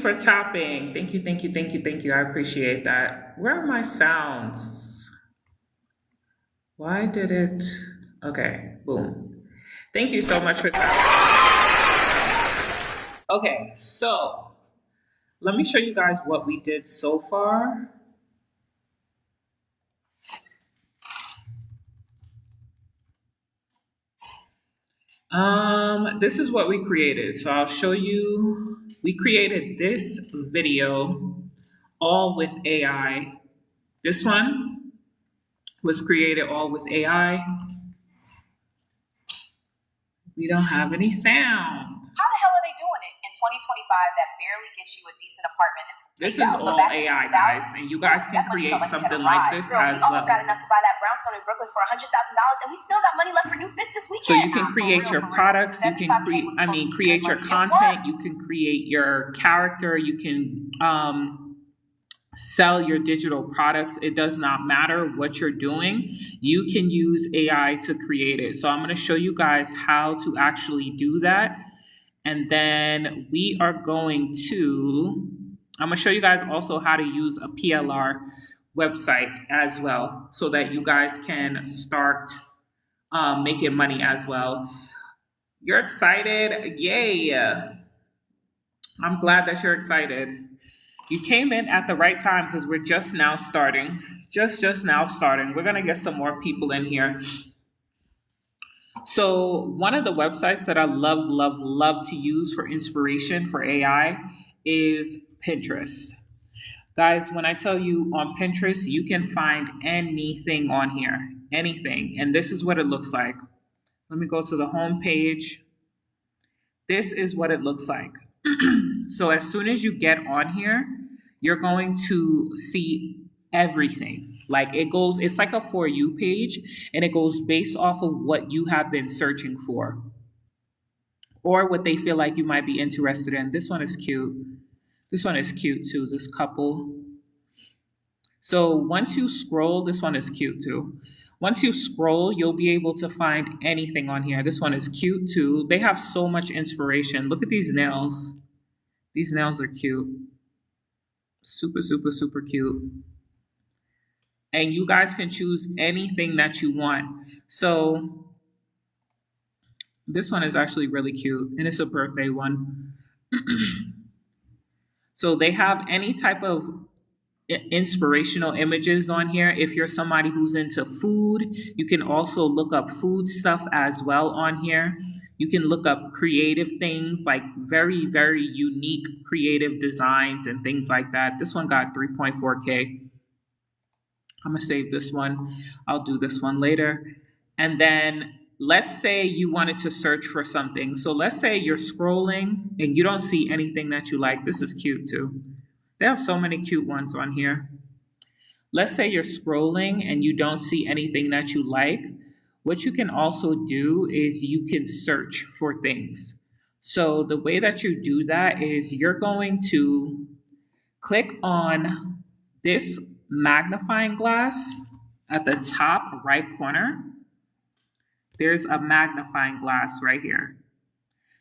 For tapping. Thank you, thank you, thank you, thank you. I appreciate that. Where are my sounds? Why did it? Okay, boom. Thank you so much for tapping. Okay, so let me show you guys what we did so far. This is what we created. So I'll show you. We created this video all with AI. This one was created all with AI. We don't have any sound. How the hell are they doing it in 2025 that barely gets you a decent apartment and some This is takeout? But all back in the AI, 2000s, guys, and you guys can that money create felt like you had something a like rise. this Girl, as we almost well. got enough to buy that brownstone in Brooklyn for $100,000, and we still got money left for new fits this weekend. So you can Nah, create for your real. products, you can 75K create, was I supposed mean, to be create good your money. It content, worked. you can create your character, you can sell your digital products. It does not matter what you're doing. You can use AI to create it. So I'm going to show you guys how to actually do that. And then we are going to, I'm going to show you guys also how to use a PLR website as well so that you guys can start making money as well. You're excited? Yay. I'm glad that you're excited. You came in at the right time because we're just now starting. Just now starting. We're gonna get some more people in here. So one of the websites that I love to use for inspiration for AI is Pinterest. Guys, when I tell you on Pinterest, you can find anything on here. Anything. And this is what it looks like. Let me go to the home page. This is what it looks like. So as soon as you get on here, you're going to see everything. Like it's like a For You page, and it goes based off of what you have been searching for or what they feel like you might be interested in. This one is cute. This one is cute too, this couple. So once you scroll, this one is cute too. Once you scroll, you'll be able to find anything on here. This one is cute too. They have so much inspiration. Look at these nails. These nails are cute. Super, super, super cute. And you guys can choose anything that you want. So this one is actually really cute, and it's a birthday one. So they have any type of inspirational images on here. If you're somebody who's into food, you can also look up food stuff as well on here. You can look up creative things like very, very unique creative designs and things like that. This one got 3.4K. I'm gonna save this one. I'll do this one later. And then let's say you wanted to search for something. So let's say you're scrolling and you don't see anything that you like. This is cute too. They have so many cute ones on here. Let's say you're scrolling and you don't see anything that you like. What you can also do is you can search for things. So the way that you do that is you're going to click on this magnifying glass at the top right corner. There's a magnifying glass right here.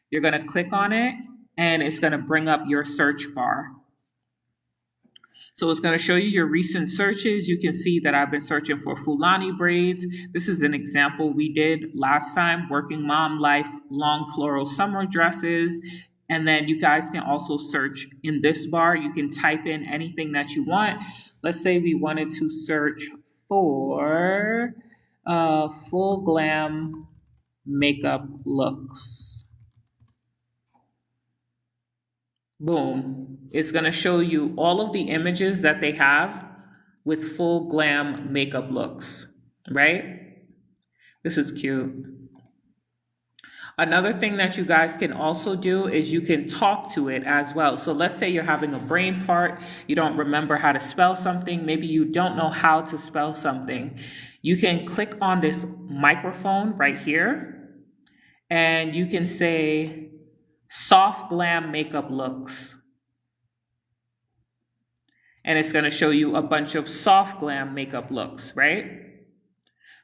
You're going to click on it and it's going to bring up your search bar. So it's going to show you your recent searches. You can see that I've been searching for Fulani braids. This is an example we did last time, working mom life, long floral summer dresses. And then you guys can also search in this bar. You can type in anything that you want. Let's say we wanted to search for full glam makeup looks. Boom. It's going to show you all of the images that they have with full glam makeup looks, right? This is cute. Another thing that you guys can also do is you can talk to it as well. So let's say you're having a brain fart, you don't remember how to spell something, maybe you don't know how to spell something. You can click on this microphone right here and you can say, soft glam makeup looks. And it's going to show you a bunch of soft glam makeup looks, right?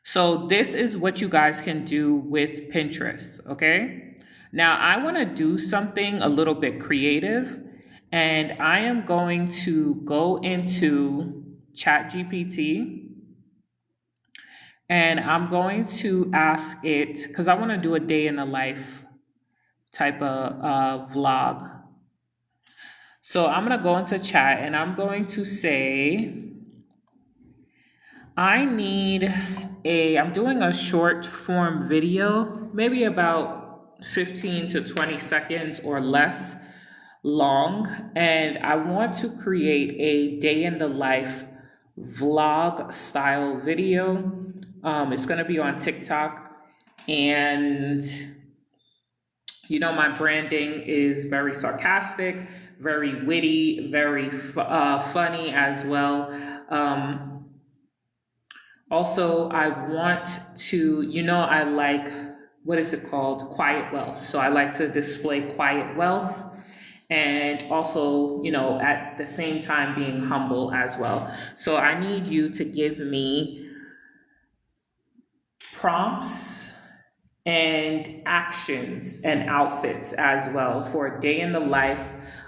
So this is what you guys can do with Pinterest, okay? Now I want to do something a little bit creative, And I am going to go into ChatGPT and I'm going to ask it, because I want to do a day in the life type of vlog. So I'm going to go into chat and I'm going to say, I'm doing a short form video, maybe about 15 to 20 seconds or less long. And I want to create a day in the life vlog style video. It's going to be on TikTok. And my branding is very sarcastic, very witty, very funny as well. Also, I want to, I like, what is it called? Quiet wealth. So I like to display quiet wealth and also, at the same time being humble as well. So I need you to give me prompts and actions and outfits as well for a day in the life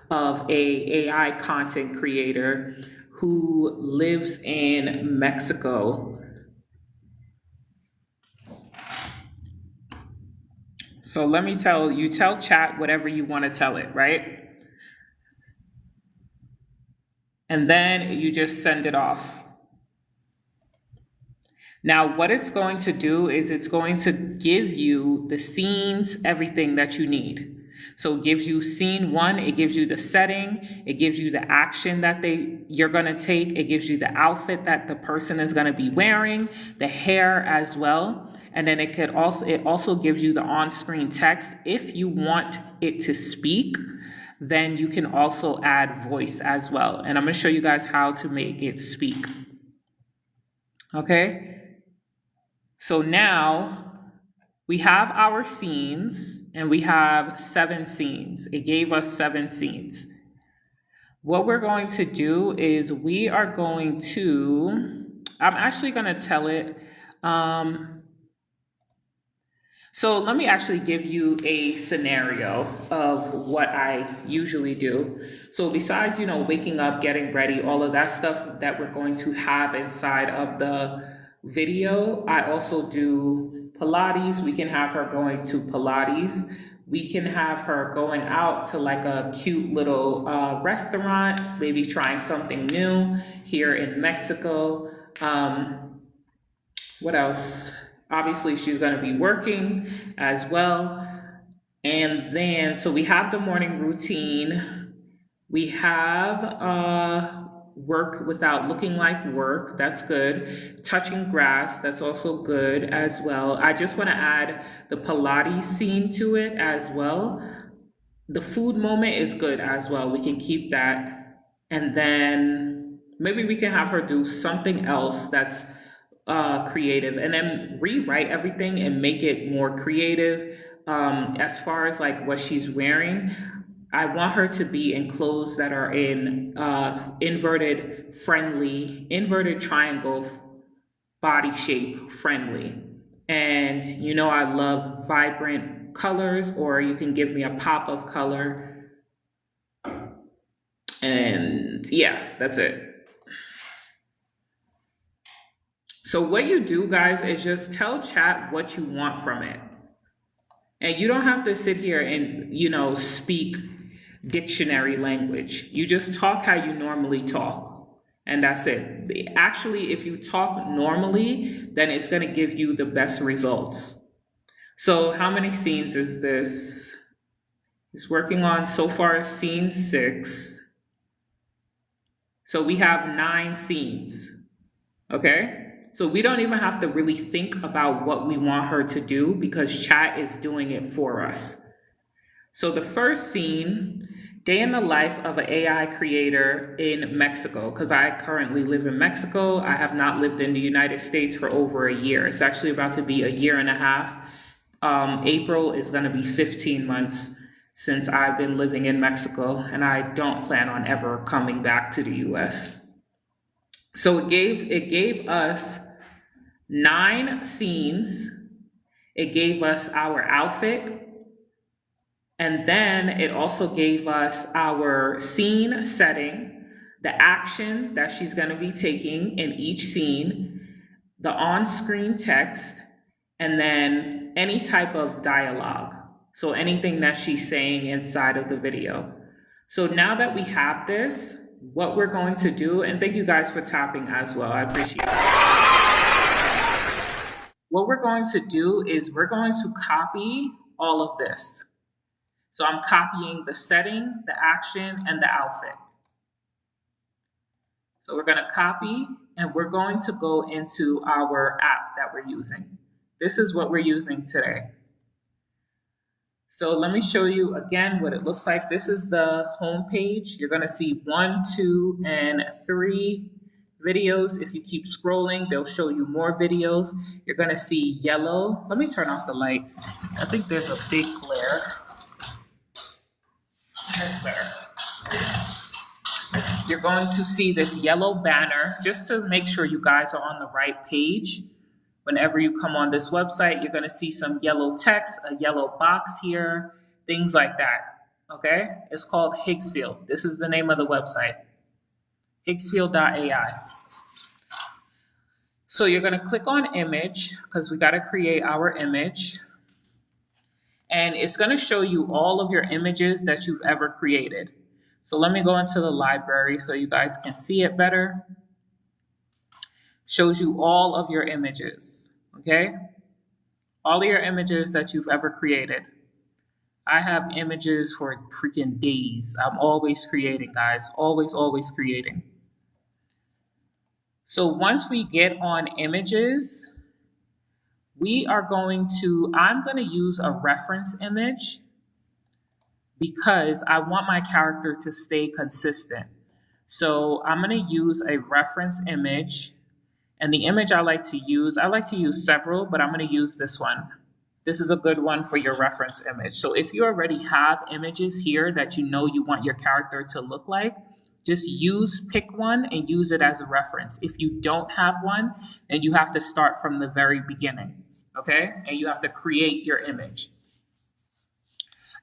of a AI content creator who lives in Mexico. So let me tell chat whatever you want to tell it, right? And then you just send it off. Now, what it's going to do is it's going to give you the scenes, everything that you need. So it gives you scene 1, it gives you the setting, it gives you the action that you're going to take, it gives you the outfit that the person is going to be wearing, the hair as well. And then it also gives you the on-screen text. If you want it to speak, then you can also add voice as well. And I'm going to show you guys how to make it speak. Okay? So now we have our scenes and we have 7 scenes. It gave us 7 scenes. What we're going to do is I'm actually going to tell it, so let me actually give you a scenario of what I usually do. So besides, waking up, getting ready, all of that stuff that we're going to have inside of the video, I also do Pilates. We can have her going to Pilates. We can have her going out to like a cute little restaurant, maybe trying something new here in Mexico. What else? Obviously, she's going to be working as well. And then, so we have the morning routine. We have work without looking like work. That's good. Touching grass. That's also good as well. I just want to add the Pilates scene to it as well. The food moment is good as well. We can keep that. And then maybe we can have her do something else that's creative, and then rewrite everything and make it more creative. As far as like what she's wearing, I want her to be in clothes that are in inverted triangle body shape friendly. And I love vibrant colors, or you can give me a pop of color. And yeah, that's it. So what you do, guys, is just tell chat what you want from it. And you don't have to sit here and, speak dictionary language. You just talk how you normally talk. And that's it. Actually, if you talk normally, then it's going to give you the best results. So how many scenes is this? It's working on so far scene 6. So we have 9 scenes. Okay? So we don't even have to really think about what we want her to do because chat is doing it for us. So the first scene, day in the life of an AI creator in Mexico, because I currently live in Mexico. I have not lived in the United States for over a year. It's actually about to be a year and a half. April is going to be 15 months since I've been living in Mexico, and I don't plan on ever coming back to the US. So it gave us 9 scenes. It gave us our outfit. And then it also gave us our scene setting, the action that she's going to be taking in each scene, the on screen text, and then any type of dialogue. So anything that she's saying inside of the video. So now that we have this, what we're going to do, and thank you guys for tapping as well, I appreciate it. What we're going to do is we're going to copy all of this. So I'm copying the setting, the action, and the outfit. So we're going to copy, and we're going to go into our app that we're using. This is what we're using today. So let me show you again what it looks like. This is the home page. You're going to see 1, 2, and 3 videos. If you keep scrolling, they'll show you more videos. You're going to see yellow. Let me turn off the light. I think there's a big glare. That's better. You're going to see this yellow banner just to make sure you guys are on the right page. Whenever you come on this website, you're going to see some yellow text, a yellow box here, things like that. Okay? It's called Higgsfield. This is the name of the website, Higgsfield.ai. So you're going to click on image because we got to create our image. And it's going to show you all of your images that you've ever created. So let me go into the library so you guys can see it better. Shows you all of your images, okay? All of your images that you've ever created. I have images for freaking days. I'm always creating, guys. Always creating. So once we get on images, I'm going to use a reference image because I want my character to stay consistent. So I'm going to use a reference image, and the image I like to use several, but I'm going to use this one. This is a good one for your reference image. So if you already have images here that you know you want your character to look like, just pick one and use it as a reference. If you don't have one, then you have to start from the very beginning, okay? And you have to create your image.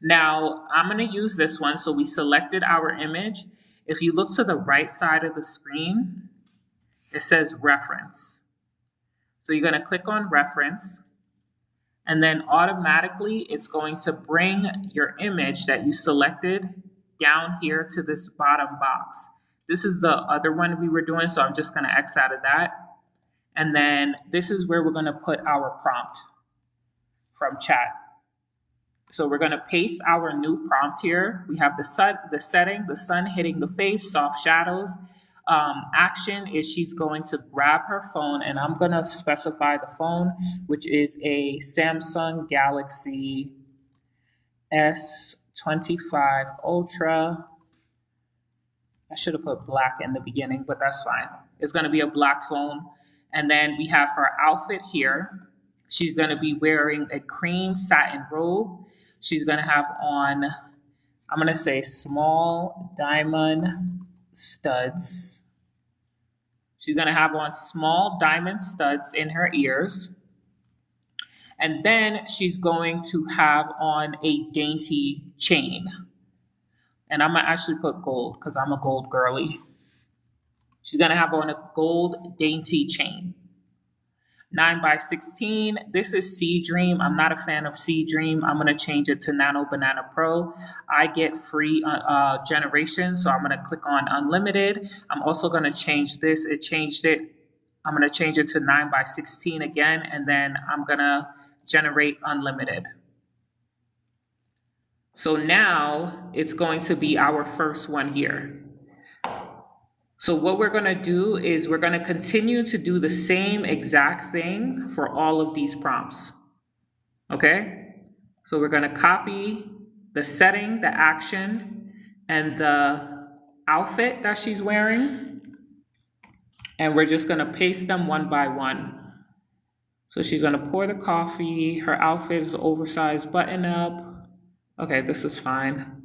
Now, I'm going to use this one. So we selected our image. If you look to the right side of the screen, it says reference. So you're going to click on reference, and then automatically it's going to bring your image that you selected down here to this bottom box. This is the other one we were doing, so I'm just going to X out of that. And then this is where we're going to put our prompt from chat. So we're going to paste our new prompt here. We have the setting, the sun hitting the face, soft shadows. Action is she's going to grab her phone, and I'm going to specify the phone, which is a Samsung Galaxy S25 Ultra. I should have put black in the beginning, but that's fine. It's going to be a black phone. And then we have her outfit here. She's going to be wearing a cream satin robe. She's going to have on, I'm going to say, small diamond studs. She's going to have on small diamond studs in her ears. And then she's going to have on a dainty chain. And I'm going to actually put gold because I'm a gold girly. She's going to have on a gold dainty chain. 9x16. This is Sea Dream. I'm not a fan of Sea Dream. I'm going to change it to Nano Banana Pro. I get free generation, so I'm going to click on Unlimited. I'm also going to change this. It changed it. I'm going to change it to 9x16 again, and then I'm going to generate Unlimited. So now it's going to be our first one here. So what we're going to do is we're going to continue to do the same exact thing for all of these prompts. Okay? So we're going to copy the setting, the action, and the outfit that she's wearing. And we're just going to paste them one by one. So she's going to pour the coffee. Her outfit is oversized button up. Okay, this is fine.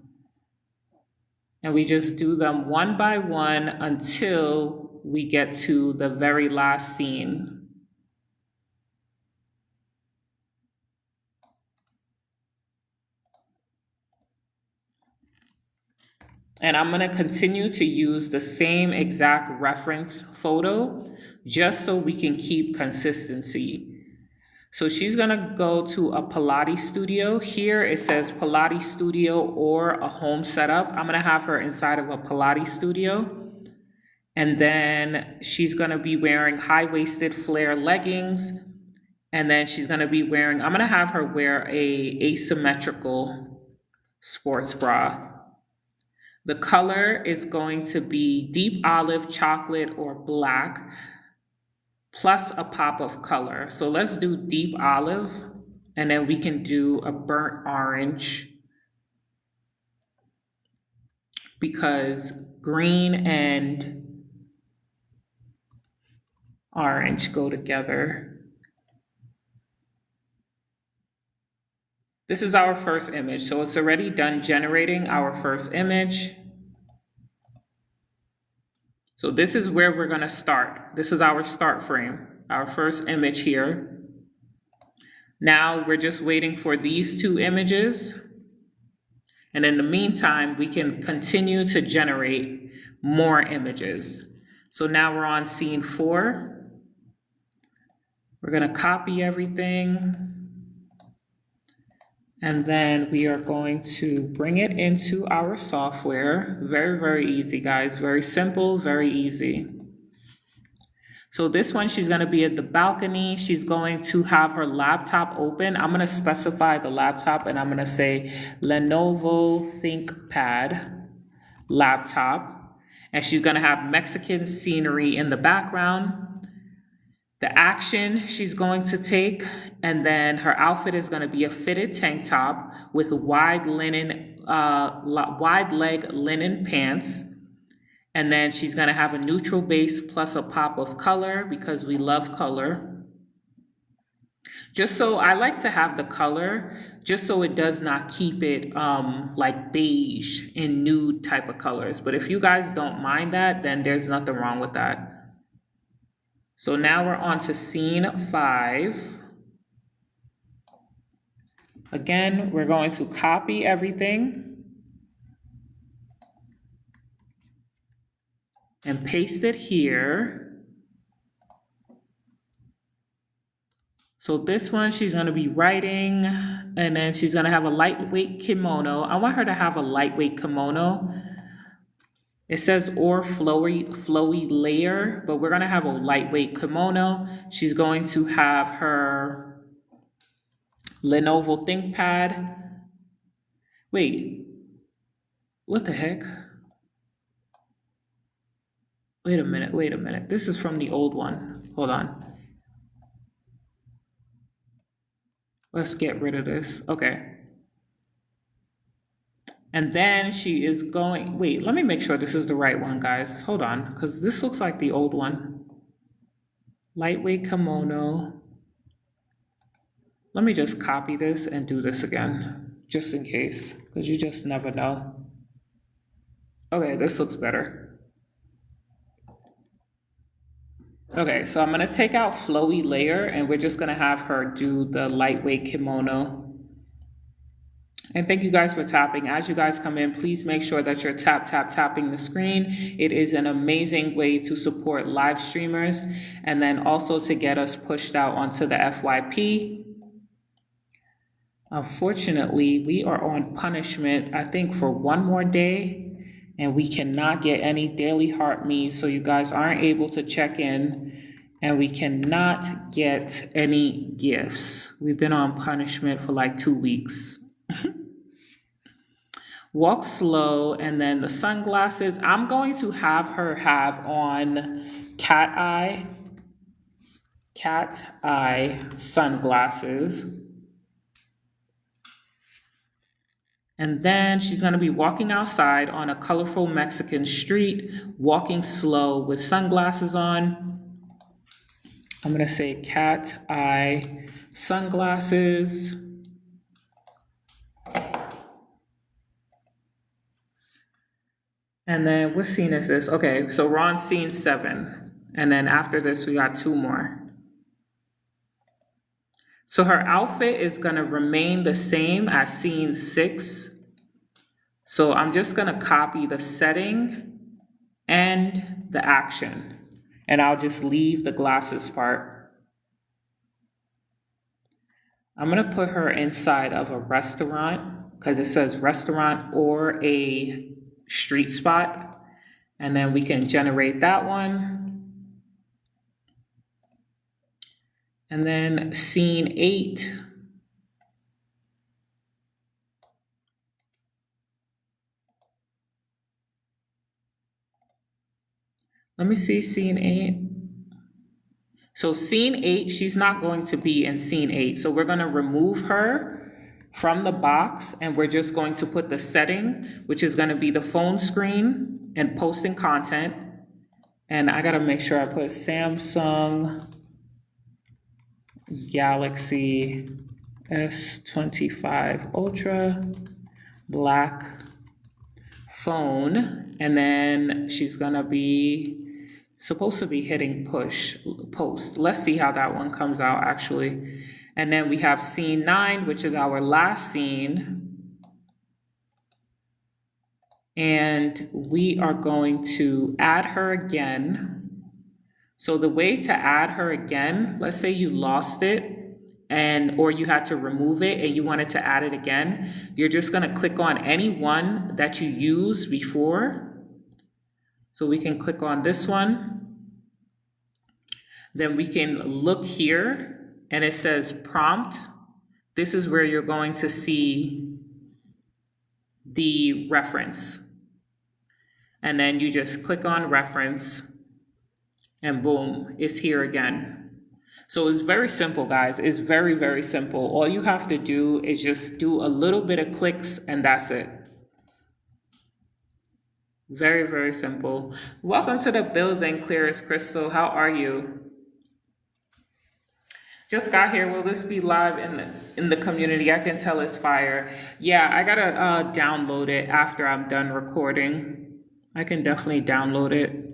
And we just do them one by one until we get to the very last scene. And I'm going to continue to use the same exact reference photo just so we can keep consistency. So she's going to go to a Pilates studio. Here it says Pilates studio or a home setup. I'm going to have her inside of a Pilates studio. And then she's going to be wearing high-waisted flare leggings. And then she's going to be wearing, I'm going to have her wear a asymmetrical sports bra. The color is going to be deep olive, chocolate, or black, plus a pop of color. So let's do deep olive, and then we can do a burnt orange, because green and orange go together. This is our first image, so it's already done generating our first image. So this is where we're going to start. This is our start frame, our first image here. Now we're just waiting for these two images. And in the meantime, we can continue to generate more images. So now we're on scene 4. We're going to copy everything. And then we are going to bring it into our software. Very, very easy, guys. Very simple, very easy. So this one, she's going to be at the balcony. She's going to have her laptop open. I'm going to specify the laptop, and I'm going to say Lenovo ThinkPad laptop. And she's going to have Mexican scenery in the background. The action she's going to take, and then her outfit is going to be a fitted tank top with wide leg linen pants. And then she's going to have a neutral base plus a pop of color, because we love color. Just so I like to have the color, just so it does not keep it like beige and nude type of colors. But if you guys don't mind that, then there's nothing wrong with that. So now we're on to scene 5. Again, we're going to copy everything and paste it here. So this one, she's going to be writing, and then she's going to have a lightweight kimono. I want her to have a lightweight kimono. It says or flowy layer, but we're going to have a lightweight kimono. She's going to have her Lenovo ThinkPad. Wait, what the heck? Wait a minute. This is from the old one. Hold on. Let's get rid of this. Okay. And then she is going, wait, let me make sure this is the right one, guys. Hold on, because this looks like the old one. Lightweight kimono. Let me just copy this and do this again, just in case, because you just never know. Okay, this looks better. Okay, so I'm going to take out flowy layer, and we're just going to have her do the lightweight kimono. And thank you guys for tapping. As you guys come in, please make sure that you're tapping the screen. It is an amazing way to support live streamers, and then also to get us pushed out onto the FYP. Unfortunately, we are on punishment, I think, for one more day, and we cannot get any daily heart me's, so you guys aren't able to check in, and we cannot get any gifts. We've been on punishment for like 2 weeks. Walk slow, and then the sunglasses. I'm going to have her have on cat eye sunglasses. And then she's going to be walking outside on a colorful Mexican street, walking slow with sunglasses on. I'm going to say cat eye sunglasses. And then what scene is this? Okay, so we're on scene 7. And then after this, we got 2 more. So her outfit is going to remain the same as scene 6. So I'm just gonna copy the setting and the action, and I'll just leave the glasses part. I'm gonna put her inside of a restaurant because it says restaurant or a street spot, and then we can generate that one. And then scene 8. Let me see scene 8. So scene 8, she's not going to be in scene 8. So we're going to remove her from the box, and we're just going to put the setting, which is going to be the phone screen and posting content. And I got to make sure I put Samsung Galaxy S25 Ultra black phone. And then she's going to be supposed to be hitting post. Let's see how that one comes out actually. And then we have scene 9, which is our last scene. And we are going to add her again. So the way to add her again, let's say you lost it or you had to remove it and you wanted to add it again, you're just going to click on any one that you used before. So we can click on this one. Then we can look here and it says prompt. This is where you're going to see the reference. And then you just click on reference and boom, it's here again. So it's very simple, guys. It's very, very simple. All you have to do is just do a little bit of clicks and that's it. Very, very simple. Welcome to the building, Clearest Crystal. How are you? Just got here. Will this be live in the community? I can tell it's fire. Yeah, I gotta download it after I'm done recording. I can definitely download it.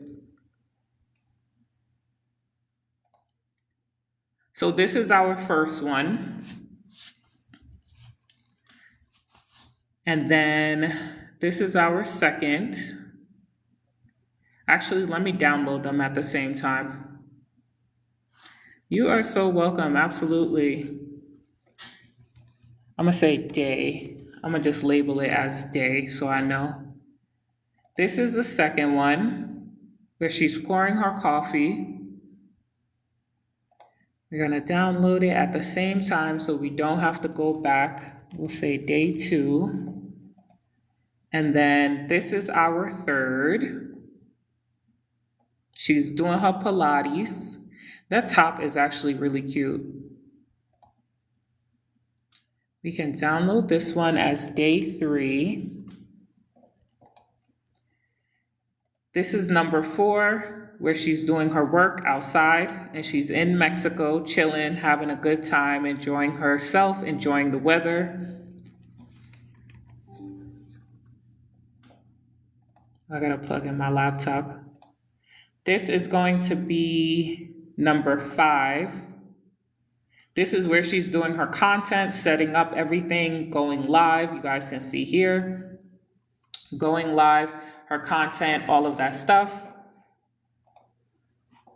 So this is our first one. And then this is our second. Actually, let me download them at the same time. You are so welcome, absolutely. I'm gonna say day. I'm gonna just label it as day so I know. This is the second one where she's pouring her coffee. We're gonna download it at the same time so we don't have to go back. We'll say day 2. And then this is our third. She's doing her Pilates. That top is actually really cute. We can download this one as day 3. This is number 4, where she's doing her work outside and she's in Mexico, chilling, having a good time, enjoying herself, enjoying the weather. I gotta plug in my laptop. This is going to be number 5. This is where she's doing her content, setting up everything, going live. You guys can see here, going live, her content, all of that stuff.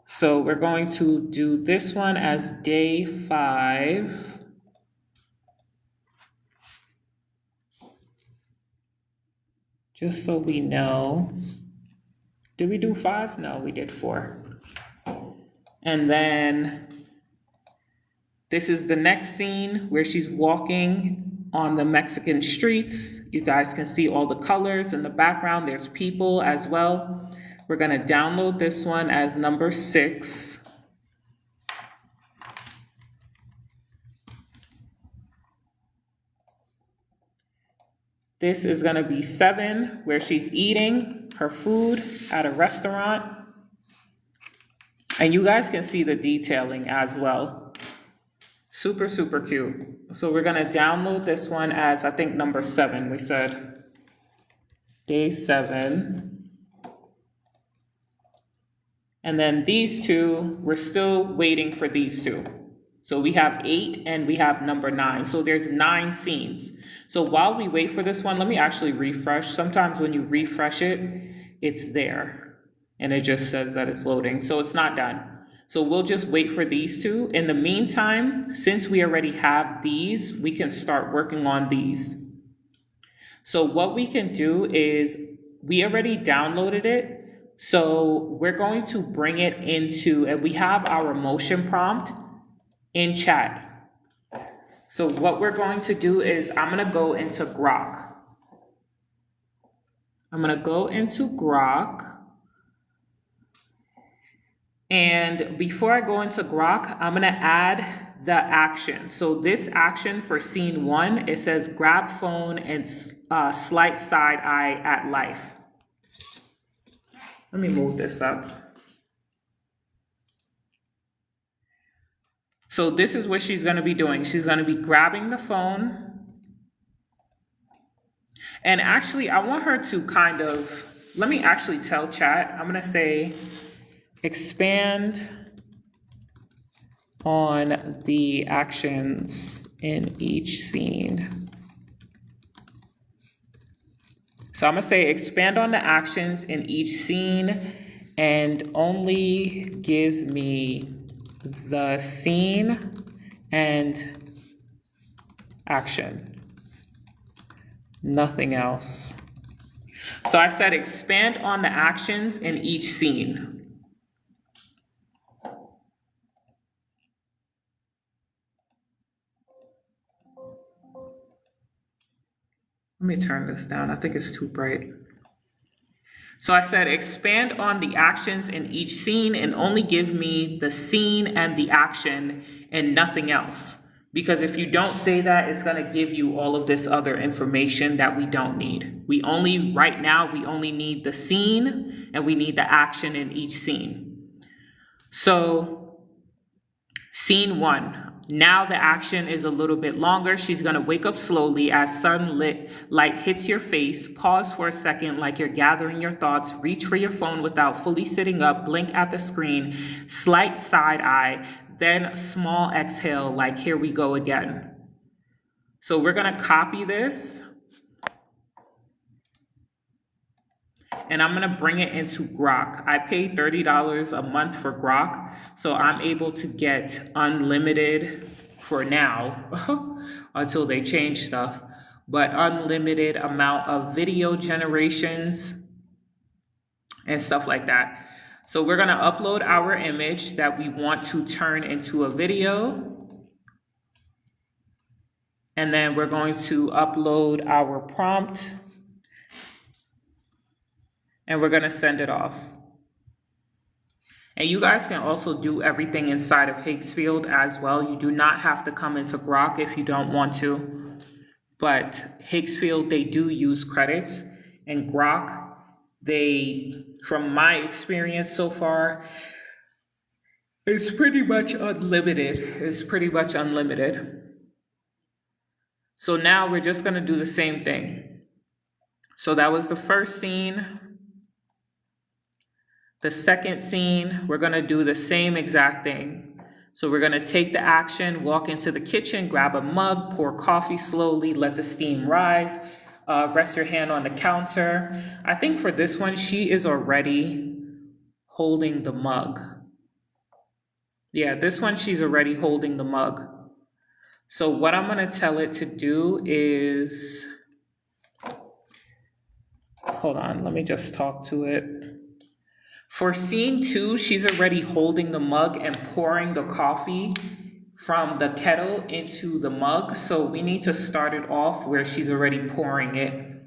So we're going to do this one as day 5. Just so we know. Did we do 5? No, we did 4. And then this is the next scene where she's walking on the Mexican streets. You guys can see all the colors in the background. There's people as well. We're gonna download this one as number 6. This is gonna be 7, where she's eating her food at a restaurant. And you guys can see the detailing as well. Super, super cute. So we're gonna download this one as, I think, number 7, we said. Day 7. And then these two, we're still waiting for these two. So we have 8 and we have number 9. So there's 9 scenes. So while we wait for this one, let me actually refresh. Sometimes when you refresh it, it's there. And it just says that it's loading. So it's not done. So we'll just wait for these two. In the meantime, since we already have these, we can start working on these. So what we can do is, we already downloaded it. So we're going to bring it into, and we have our motion prompt in chat. So what we're going to do is, I'm going to go into Grok. I'm going to go into Grok. And before I go into Grok, I'm going to add the action. So this action for scene 1, it says grab phone and slight side eye at life. Let me move this up. So this is what she's going to be doing. She's going to be grabbing the phone. And actually, I want her to kind of, let me actually tell chat. I'm going to say, expand on the actions in each scene. So I'm going to say expand on the actions in each scene and only give me the scene and action. Nothing else. So I said expand on the actions in each scene. Let me turn this down. I think it's too bright. So I said expand on the actions in each scene and only give me the scene and the action and nothing else. Because if you don't say that, it's going to give you all of this other information that we don't need. Right now, we only need the scene and we need the action in each scene. So scene 1. Now the action is a little bit longer. She's going to wake up slowly as sunlit light hits your face. Pause for a second like you're gathering your thoughts. Reach for your phone without fully sitting up. Blink at the screen. Slight side eye. Then small exhale like here we go again. So we're going to copy this. And I'm going to bring it into Grok. I pay $30 a month for Grok, so I'm able to get unlimited for now until they change stuff, but unlimited amount of video generations and stuff like that. So we're going to upload our image that we want to turn into a video. And then we're going to upload our prompt. And we're going to send it off. And you guys can also do everything inside of Higgsfield as well. You do not have to come into Grok if you don't want to. But Higgsfield, they do use credits. And Grok, from my experience so far, it's pretty much unlimited. So now we're just going to do the same thing. So that was the first scene. The second scene, we're going to do the same exact thing. So we're going to take the action, walk into the kitchen, grab a mug, pour coffee slowly, let the steam rise, rest your hand on the counter. I think for this one, she is already holding the mug. Yeah, this one, she's already holding the mug. So what I'm going to tell it to do is, hold on, let me just talk to it. For scene 2, she's already holding the mug and pouring the coffee from the kettle into the mug. So we need to start it off where she's already pouring it.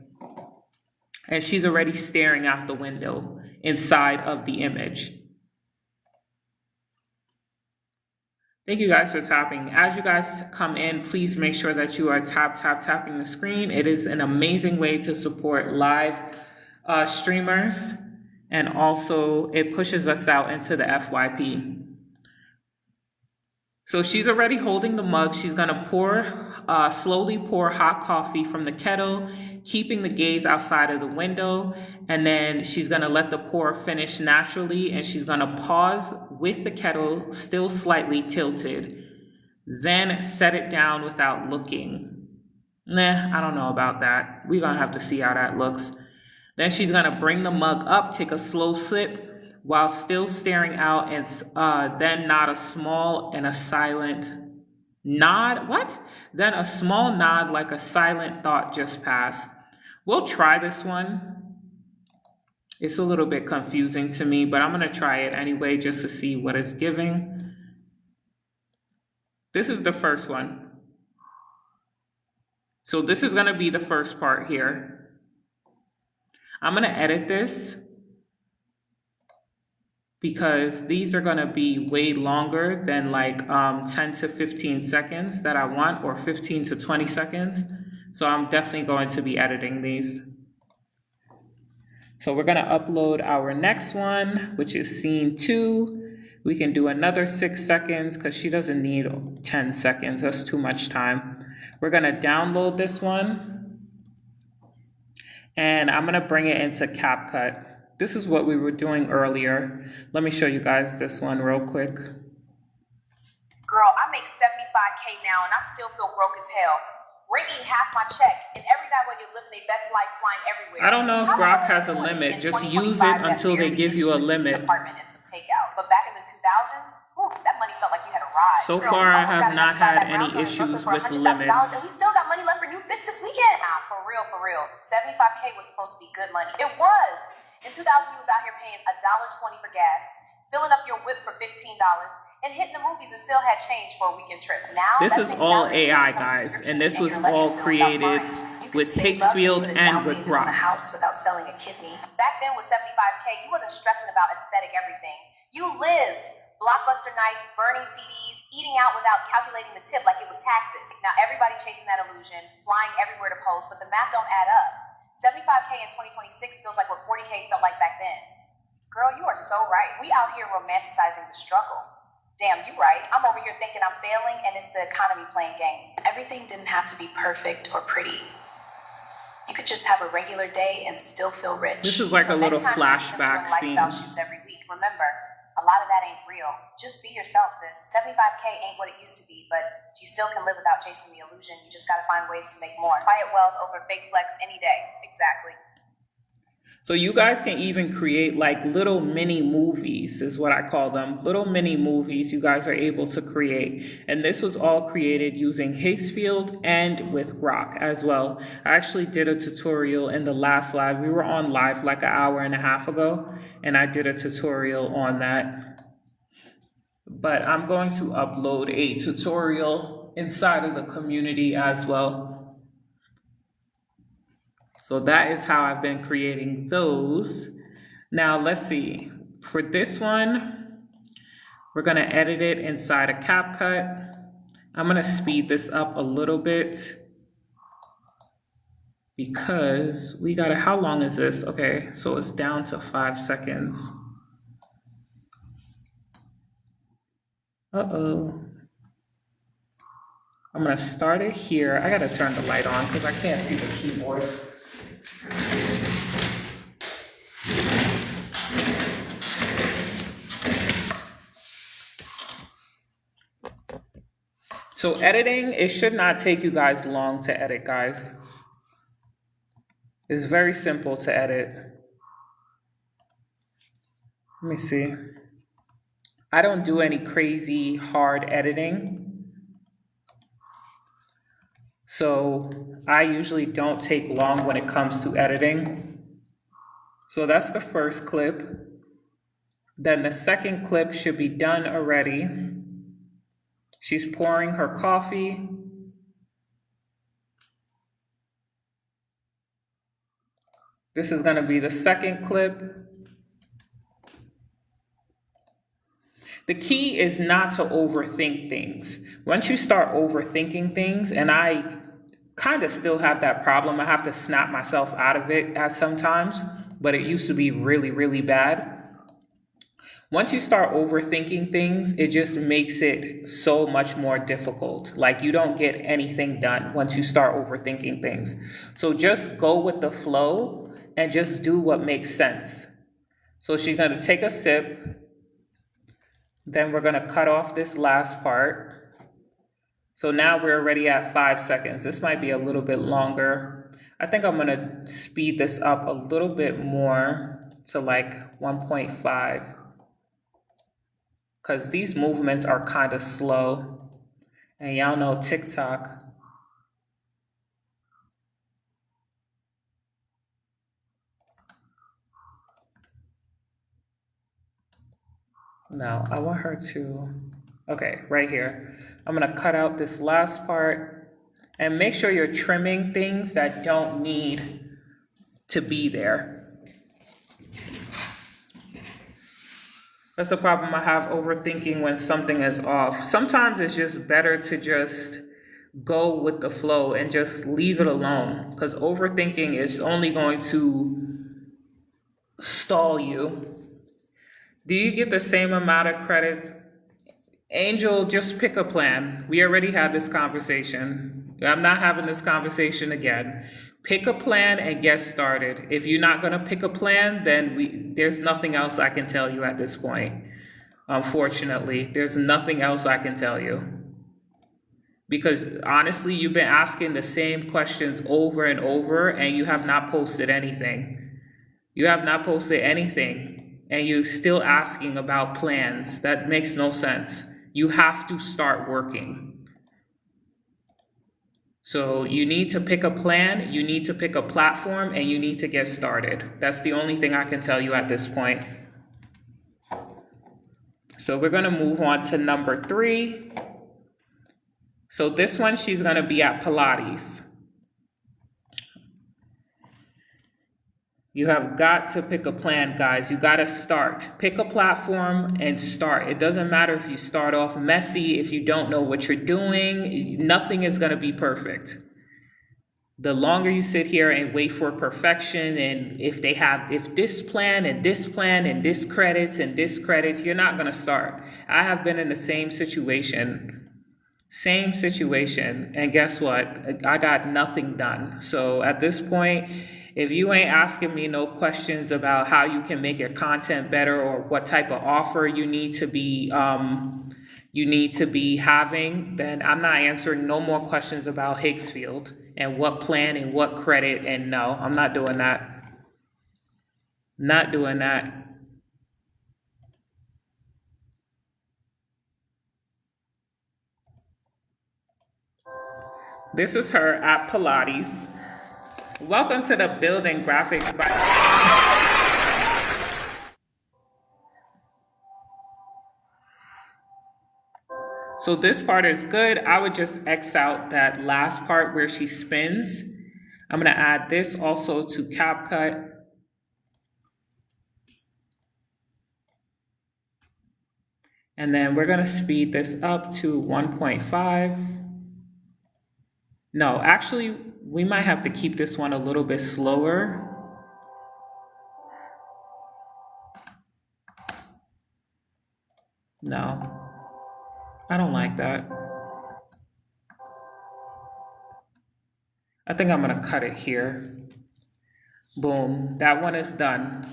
And she's already staring out the window inside of the image. Thank you guys for tapping. As you guys come in, please make sure that you are tapping the screen. It is an amazing way to support live streamers. And also, it pushes us out into the FYP. So she's already holding the mug. She's going to slowly pour hot coffee from the kettle, keeping the gaze outside of the window. And then she's going to let the pour finish naturally. And she's going to pause with the kettle still slightly tilted. then set it down without looking. Nah, I don't know about that. We're gonna have to see how that looks. Then she's gonna bring the mug up, take a slow sip while still staring out, and then nod a small and a silent nod. What? Then a small nod like a silent thought just passed. We'll try this one. It's a little bit confusing to me, but I'm gonna try it anyway just to see what it's giving. This is the first one. So this is gonna be the first part here. I'm gonna edit this because these are gonna be way longer than like 10 to 15 seconds that I want, or 15 to 20 seconds. So I'm definitely going to be editing these. So we're gonna upload our next one, which is scene 2. We can do another 6 seconds because she doesn't need 10 seconds. That's too much time. We're gonna download this one and I'm gonna bring it into CapCut. This is what we were doing earlier. Let me show you guys this one real quick. Girl, I make 75K now and I still feel broke as hell. Rent eating half my check, and every night while you're living a best life flying everywhere. I don't know if Grok has a limit. Just use it until they give you a limit. Apartment and some takeout. But back in the 2000s, whew, that money felt like you had a ride. So far, I have not had any issues with limits. And we still got money left for new fits this weekend. Nah, for real, for real. 75K was supposed to be good money. It was. In 2000, you was out here paying $1.20 for gas, filling up your whip for $15, and hitting the movies and still had change for a weekend trip. Now this is all AI, guys, and this was all created with Higgsfield and with Grok. House without selling a kidney. Back then with 75K, you wasn't stressing about aesthetic everything. You lived blockbuster nights, burning CDs, eating out without calculating the tip like it was taxes. Now everybody chasing that illusion, flying everywhere to post, but the math don't add up. 75K in 2026 feels like what 40K felt like back then. Girl, you are so right. We out here romanticizing the struggle. Damn, you right. I'm over here thinking I'm failing and it's the economy playing games. Everything didn't have to be perfect or pretty. You could just have a regular day and still feel rich. This is like a little flashback scene. Lifestyle shoots every week. Remember, a lot of that ain't real. Just be yourself, sis. 75K ain't what it used to be, but you still can live without chasing the illusion. You just gotta find ways to make more. Quiet wealth over fake flex any day. Exactly. So you guys can even create like little mini movies, is what I call them. Little mini movies you guys are able to create. And this was all created using Higgsfield and with Grok as well. I actually did a tutorial in the last live. We were on live like an hour and a half ago, and I did a tutorial on that. But I'm going to upload a tutorial inside of the community as well. So that is how I've been creating those. Now let's see. For this one, we're gonna edit it inside of CapCut. I'm gonna speed this up a little bit because we gotta, how long is this? Okay, so it's down to 5 seconds. Uh-oh. I'm gonna start it here. I gotta turn the light on because I can't see the keyboard. So editing, it should not take you guys long to edit, guys. It's very simple to edit. Let me see. I don't do any crazy hard editing. So I usually don't take long when it comes to editing. So that's the first clip. Then the second clip should be done already. She's pouring her coffee. This is going to be the second clip. The key is not to overthink things. Once you start overthinking things, and I kind of still have that problem, I have to snap myself out of it at sometimes, but it used to be really, really bad. Once you start overthinking things, it just makes it so much more difficult. Like you don't get anything done once you start overthinking things. So just go with the flow and just do what makes sense. So she's going to take a sip. Then we're going to cut off this last part. So now we're already at 5 seconds. This might be a little bit longer. I think I'm gonna speed this up a little bit more to like 1.5 because these movements are kind of slow. And y'all know TikTok. No, I want her to, okay, right here. I'm gonna cut out this last part and make sure you're trimming things that don't need to be there. That's the problem I have, overthinking when something is off. Sometimes it's just better to just go with the flow and just leave it alone, because overthinking is only going to stall you. Do you get the same amount of credits? Angel, just pick a plan. We already had this conversation. I'm not having this conversation again. Pick a plan and get started. If you're not going to pick a plan, then there's nothing else I can tell you at this point. Unfortunately, there's nothing else I can tell you. Because honestly, you've been asking the same questions over and over, and you have not posted anything. You have not posted anything, and you're still asking about plans. That makes no sense. You have to start working. So you need to pick a plan, you need to pick a platform, and you need to get started. That's the only thing I can tell you at this point. So we're going to move on to number 3. So this one, she's going to be at Pilates. You have got to pick a plan, guys. You got to start. Pick a platform and start. It doesn't matter if you start off messy, if you don't know what you're doing. Nothing is going to be perfect. The longer you sit here and wait for perfection, and if this plan and this plan and this credits and this credits, you're not going to start. I have been in the same situation. And guess what? I got nothing done. So at this point, if you ain't asking me no questions about how you can make your content better or what type of offer you need to be having, then I'm not answering no more questions about Higgsfield and what plan and what credit. And no, I'm not doing that. Not doing that. This is her at Pilates. Welcome to the Building Graphics by... So this part is good. I would just X out that last part where she spins. I'm going to add this also to CapCut. And then we're going to speed this up to 1.5. No, actually, we might have to keep this one a little bit slower. No, I don't like that. I think I'm gonna cut it here. Boom, that one is done.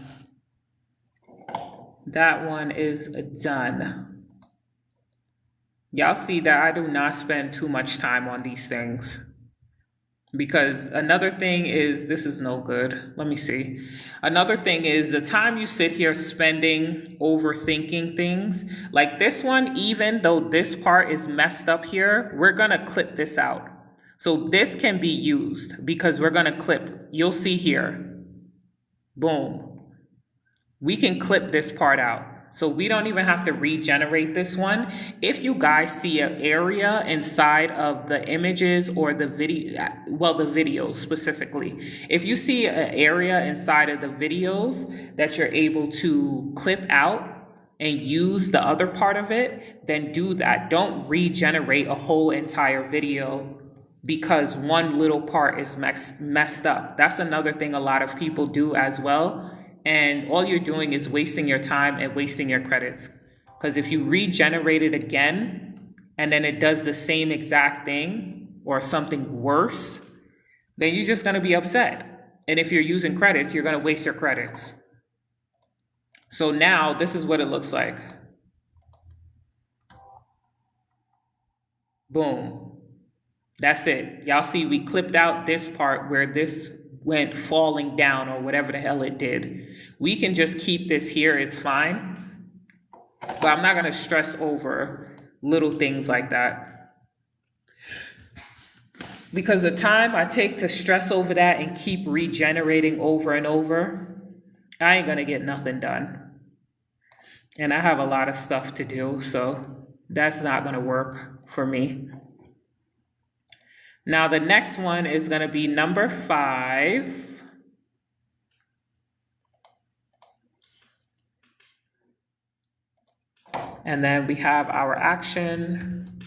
That one is done. Y'all see that I do not spend too much time on these things. Because another thing is, this is no good. Let me see. Another thing is the time you sit here spending overthinking things, like this one, even though this part is messed up here, we're gonna clip this out. So this can be used because we're gonna clip, you'll see here, boom. We can clip this part out. So we don't even have to regenerate this one. If you guys see an area inside of the images or the video, well, the videos specifically, if you see an area inside of the videos that you're able to clip out and use the other part of it, then do that. Don't regenerate a whole entire video because one little part is messed up. That's another thing a lot of people do as well. And all you're doing is wasting your time and wasting your credits. Because if you regenerate it again, and then it does the same exact thing or something worse, then you're just going to be upset. And if you're using credits, you're going to waste your credits. So now this is what it looks like. Boom. That's it. Y'all see we clipped out this part where this went falling down or whatever the hell it did. We can just keep this here, it's fine. But I'm not gonna stress over little things like that. Because the time I take to stress over that and keep regenerating over and over, I ain't gonna get nothing done. And I have a lot of stuff to do, so that's not gonna work for me. Now the next one is gonna be number 5. And then we have our action.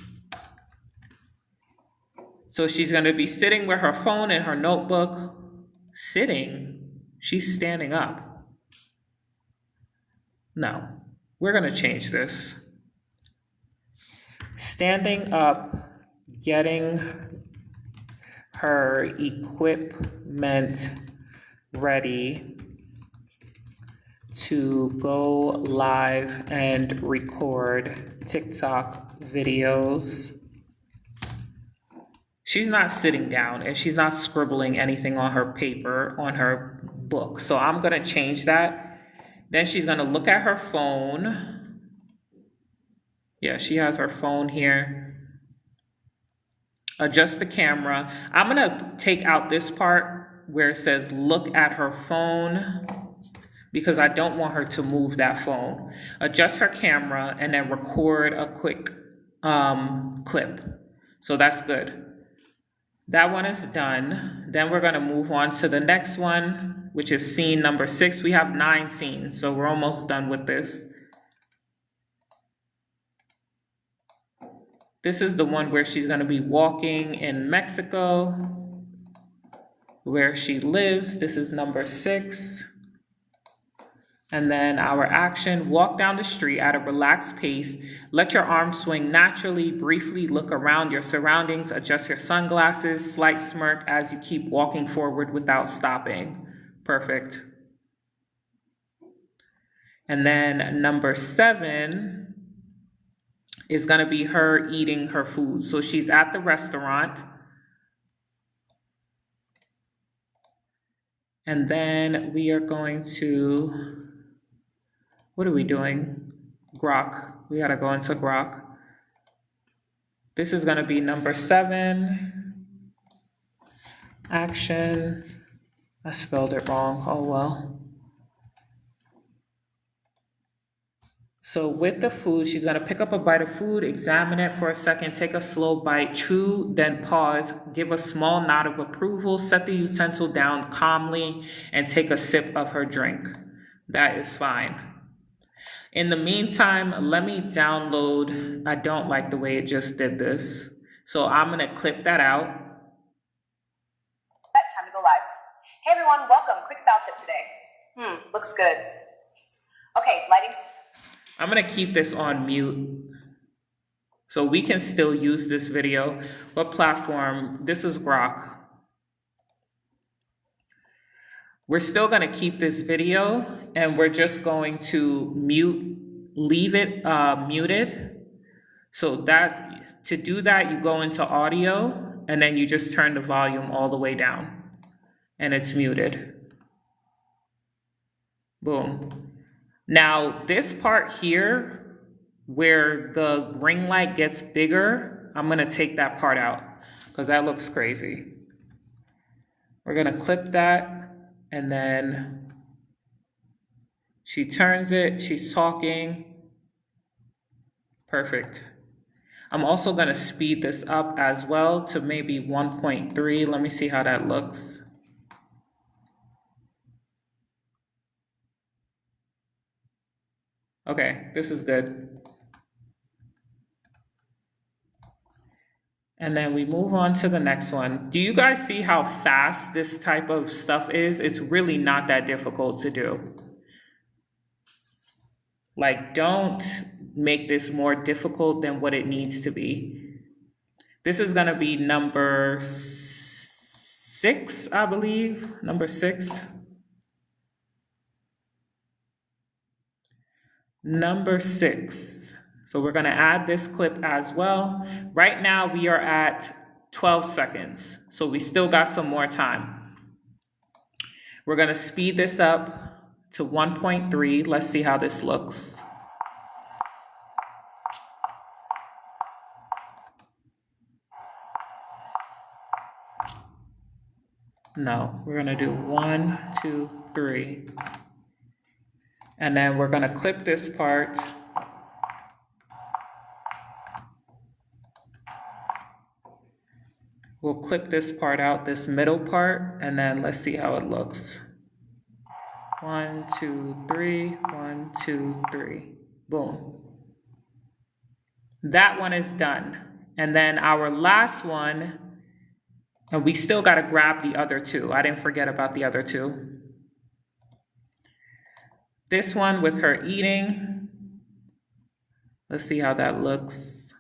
So she's gonna be sitting with her phone and her notebook. Sitting? She's standing up. No, we're gonna change this. Standing up, getting her equipment ready to go live and record TikTok videos. She's not sitting down and she's not scribbling anything on her paper, on her book. So I'm gonna change that. Then she's gonna look at her phone. Yeah, she has her phone here. Adjust the camera. I'm gonna take out this part where it says look at her phone because I don't want her to move that phone. Adjust her camera and then record a quick clip. So that's good. That one is done. Then we're gonna move on to the next one, which is scene number 6. We have 9 scenes, so we're almost done with this. This is the one where she's gonna be walking in Mexico, where she lives. This is number 6. And then our action, walk down the street at a relaxed pace. Let your arms swing naturally, briefly look around your surroundings, adjust your sunglasses, slight smirk as you keep walking forward without stopping. Perfect. And then number 7 is gonna be her eating her food. So she's at the restaurant. And then we are going to, what are we doing? Grok. We gotta go into Grok. This is gonna be number 7. Action. I spelled it wrong. Oh well. So with the food, she's gonna pick up a bite of food, examine it for a second, take a slow bite, chew, then pause, give a small nod of approval, set the utensil down calmly, and take a sip of her drink. That is fine. In the meantime, let me download. I don't like the way it just did this. So I'm gonna clip that out. Time to go live. Hey everyone, welcome. Quick style tip today. Looks good. Okay, lighting's. I'm gonna keep this on mute so we can still use this video. What platform? This is Grok. We're still gonna keep this video and we're just going to leave it muted. So that, to do that, you go into audio and then you just turn the volume all the way down and it's muted. Boom. Now, this part here, where the ring light gets bigger, I'm gonna take that part out because that looks crazy. We're gonna clip that and then she turns it, she's talking. Perfect. I'm also gonna speed this up as well to maybe 1.3. Let me see how that looks. Okay, this is good. And then we move on to the next one. Do you guys see how fast this type of stuff is? It's really not that difficult to do. Like, don't make this more difficult than what it needs to be. This is gonna be number 6, I believe, number 6. Number 6. So we're gonna add this clip as well. Right now we are at 12 seconds. So we still got some more time. We're gonna speed this up to 1.3. Let's see how this looks. No, we're gonna do 1, 2, 3. And then we're gonna clip this part. We'll clip this part out, this middle part, and then let's see how it looks. 1, 2, 3, 1, 2, 3. Boom. That one is done. And then our last one, and we still got to grab the other two. I didn't forget about the other two. This one with her eating. Let's see how that looks.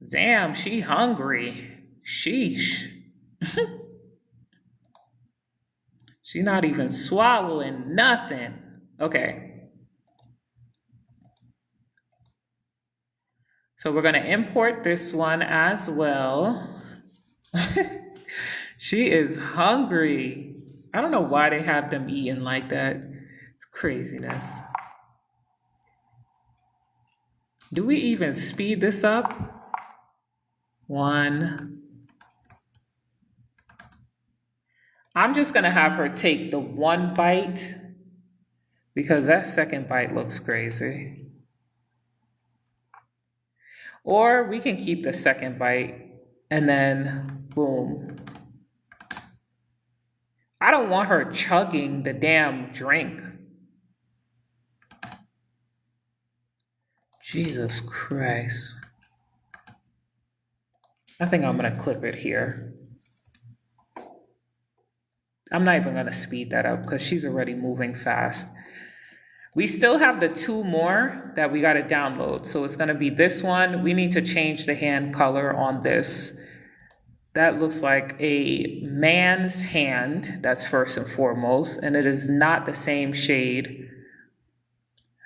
Damn, she hungry. Sheesh. She not even swallowing nothing. Okay. So we're gonna import this one as well. She is hungry. I don't know why they have them eating like that. It's craziness. Do we even speed this up? 1. I'm just gonna have her take the one bite because that second bite looks crazy. Or we can keep the second bite and then boom. I don't want her chugging the damn drink. Jesus Christ. I think I'm gonna clip it here. I'm not even gonna speed that up because she's already moving fast. We still have the 2 more that we gotta download. So it's gonna be this one. We need to change the hand color on this. That looks like a man's hand, that's first and foremost, and it is not the same shade.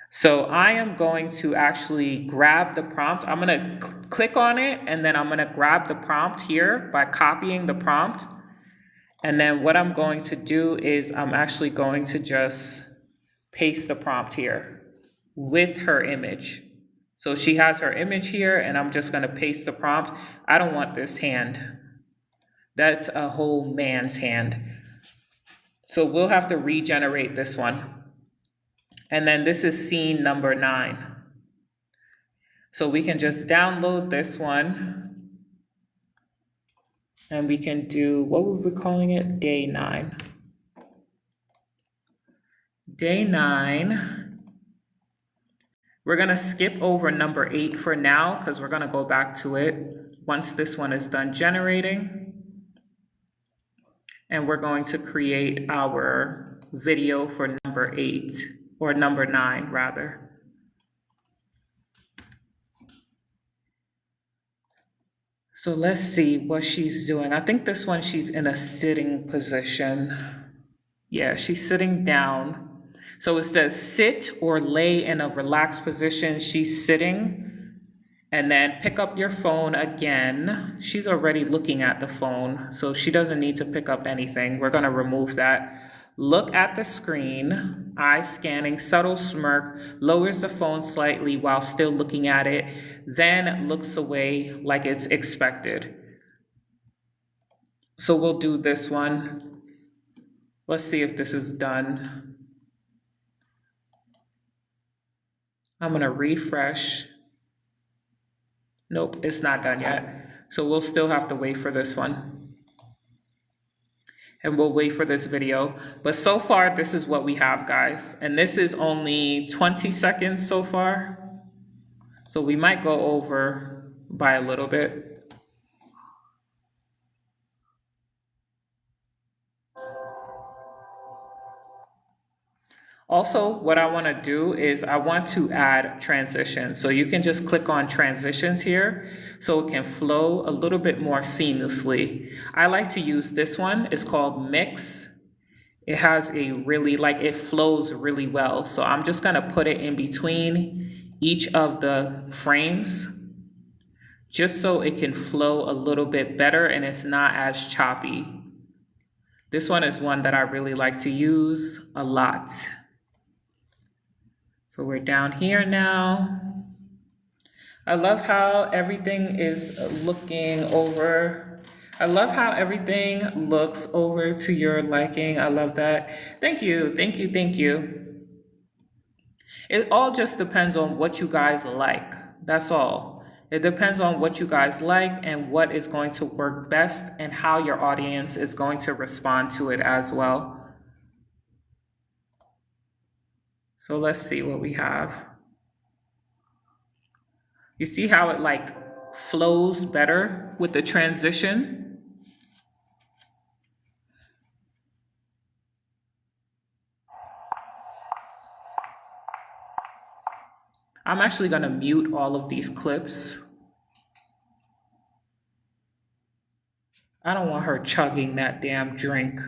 So I am going to actually grab the prompt. I'm gonna click on it, and then I'm gonna grab the prompt here by copying the prompt. And then what I'm going to do is I'm actually going to just paste the prompt here with her image. So she has her image here, and I'm just gonna paste the prompt. I don't want this hand. That's a whole man's hand. So we'll have to regenerate this one. And then this is scene number 9. So we can just download this one. And we can do, what were we calling it? Day 9. Day 9. We're gonna skip over number 8 for now because we're gonna go back to it once this one is done generating. And we're going to create our video for number 8, or number 9 rather. So let's see what she's doing. I think this one she's in a sitting position. Yeah, she's sitting down. So it says sit or lay in a relaxed position. She's sitting. And then pick up your phone again. She's already looking at the phone, so she doesn't need to pick up anything. We're gonna remove that. Look at the screen, eye scanning, subtle smirk, lowers the phone slightly while still looking at it, then looks away like it's expected. So we'll do this one. Let's see if this is done. I'm gonna refresh. Nope, it's not done yet. So we'll still have to wait for this one. And we'll wait for this video. But so far, this is what we have, guys. And this is only 20 seconds so far. So we might go over by a little bit. Also, what I want to do is I want to add transitions. So you can just click on transitions here so it can flow a little bit more seamlessly. I like to use this one. It's called Mix. It has a really, it flows really well. So I'm just going to put it in between each of the frames just so it can flow a little bit better and it's not as choppy. This one is one that I really like to use a lot. So we're down here now. I love how everything is looking over. I love how everything looks over to your liking. I love that. Thank you, thank you, thank you. It all just depends on what you guys like. That's all. It depends on what you guys like and what is going to work best and how your audience is going to respond to it as well. So let's see what we have. You see how it like flows better with the transition? I'm actually gonna mute all of these clips. I don't want her chugging that damn drink.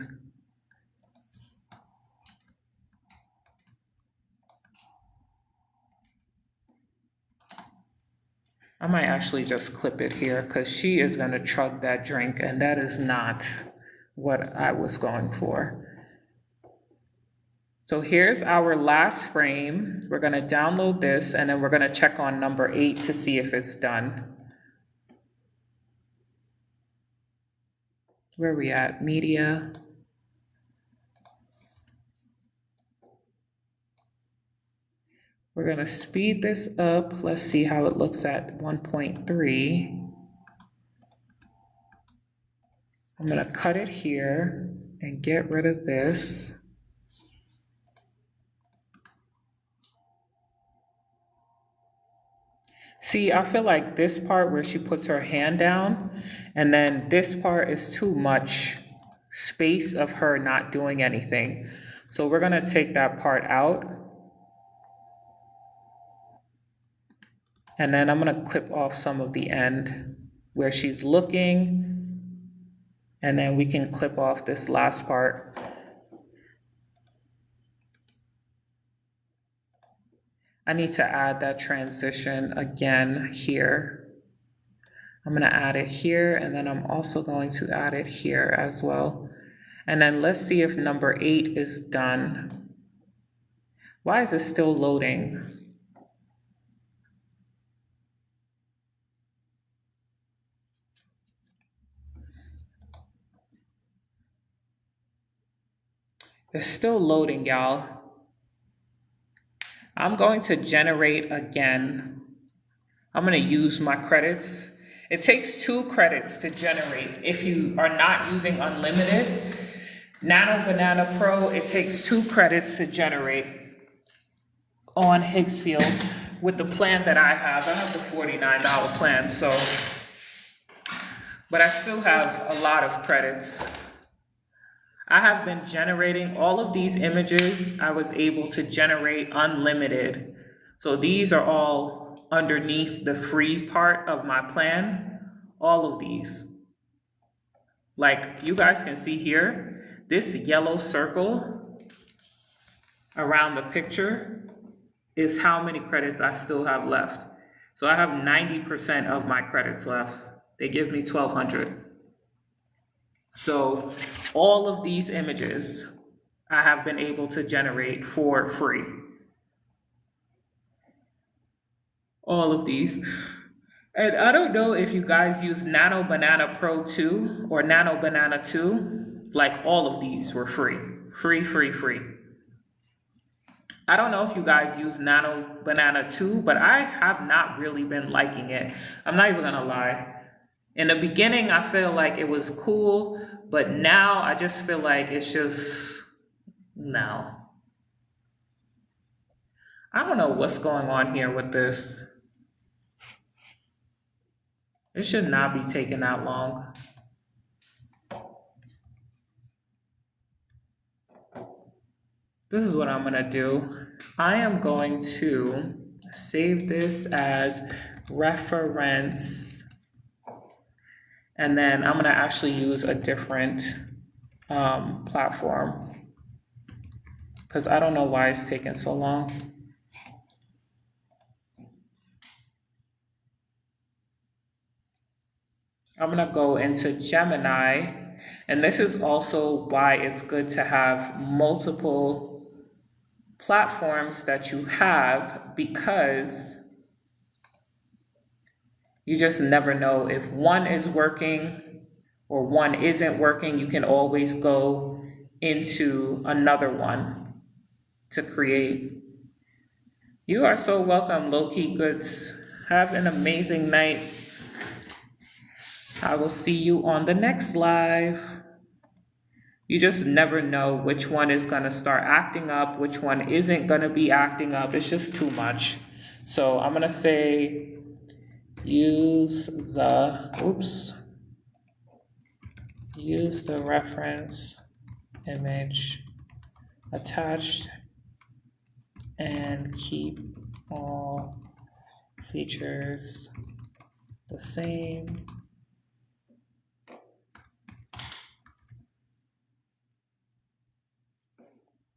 I might actually just clip it here because she is gonna chug that drink and that is not what I was going for. So here's our last frame. We're gonna download this and then we're gonna check on number 8 to see if it's done. Where are we at? Media. We're gonna speed this up. Let's see how it looks at 1.3. I'm gonna cut it here and get rid of this. See, I feel like this part where she puts her hand down, and then this part is too much space of her not doing anything. So we're gonna take that part out. And then I'm gonna clip off some of the end where she's looking, and then we can clip off this last part. I need to add that transition again here. I'm gonna add it here, and then I'm also going to add it here as well. And then let's see if number 8 is done. Why is it still loading? It's still loading, y'all. I'm going to generate again. I'm gonna use my credits. It takes 2 credits to generate. If you are not using unlimited, Nano Banana Pro, it takes 2 credits to generate on Higgsfield with the plan that I have. I have the $49 plan, so, but I still have a lot of credits. I have been generating all of these images. I was able to generate unlimited. So these are all underneath the free part of my plan. All of these. Like you guys can see here, this yellow circle around the picture is how many credits I still have left. So I have 90% of my credits left. They give me 1,200. So all of these images I have been able to generate for free. All of these. And I don't know if you guys use Nano Banana Pro 2 or Nano Banana 2. Like all of these were free. Free, free, free. I don't know if you guys use Nano Banana 2, but I have not really been liking it. I'm not even gonna lie. In the beginning, I feel like it was cool, but now I just feel like it's just, no. I don't know what's going on here with this. It should not be taking that long. This is what I'm gonna do. I am going to save this as reference. And then I'm gonna actually use a different platform because I don't know why it's taking so long. I'm going to go into Gemini, and this is also why it's good to have multiple platforms that you have, because you just never know if one is working or one isn't working. You can always go into another one to create. You are so welcome, Low-Key Goods. Have an amazing night. I will see you on the next live. You just never know which one is going to start acting up, which one isn't going to be acting up. It's just too much. So I'm going to say use the reference image attached and keep all features the same.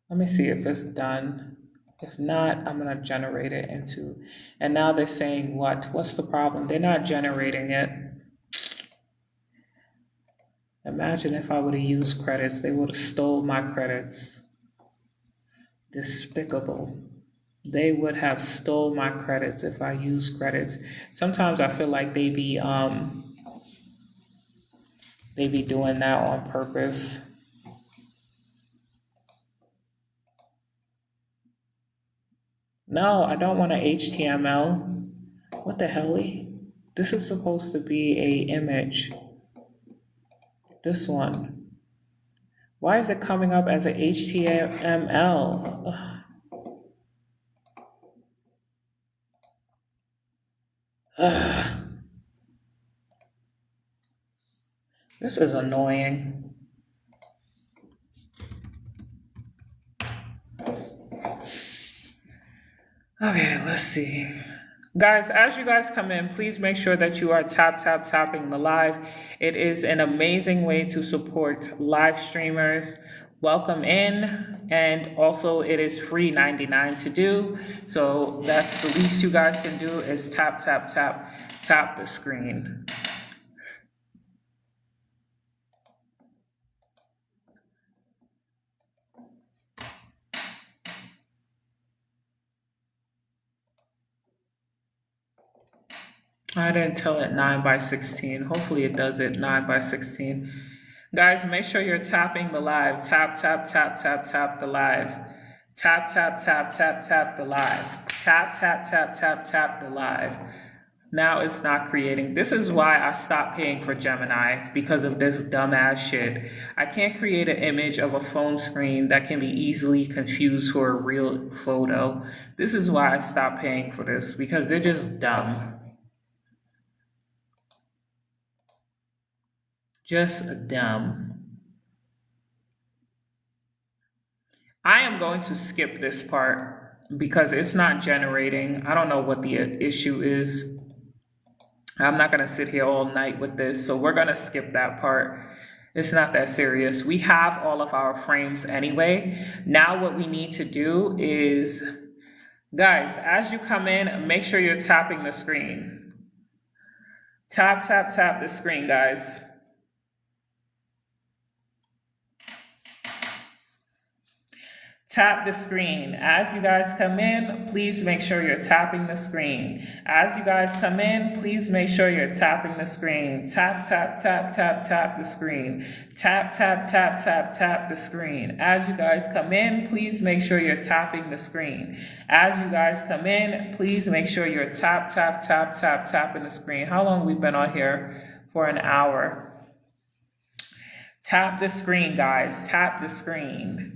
Let me see if it's done. If not, I'm gonna generate it into, and now they're saying what? What's the problem? They're not generating it. Imagine if I would have used credits, they would have stole my credits. Despicable. They would have stole my credits if I used credits. Sometimes I feel like they be doing that on purpose. No, I don't want an HTML. What the hell? This is supposed to be a image. This one. Why is it coming up as a HTML? This is annoying. Okay, let's see. Guys, as you guys come in, please make sure that you are tapping the live. It is an amazing way to support live streamers. Welcome in, and also it is free 99 to do. So that's the least you guys can do is tap the screen. I didn't tell it 9:16. Hopefully it does it 9:16. Guys, make sure you're tapping the live. Tap the live. Tap the live. Tap the live. Now it's not creating. This is why I stopped paying for Gemini, because of this dumbass shit. I can't create an image of a phone screen that can be easily confused for a real photo. This is why I stopped paying for this, because they're just dumb. Just dumb. I am going to skip this part because it's not generating. I don't know what the issue is. I'm not going to sit here all night with this, so we're going to skip that part. It's not that serious. We have all of our frames anyway. Now what we need to do is, guys, as you come in, make sure you're tapping the screen. Tap the screen, guys. Tap the screen. As you guys come in, please make sure you're tapping the screen. As you guys come in, please make sure you're tapping the screen. Tap the screen. Tap the screen. As you guys come in, please make sure you're tapping the screen. As you guys come in, please make sure you're tapping the screen. How long we've been on here? For an hour. Tap the screen, guys. Tap the screen.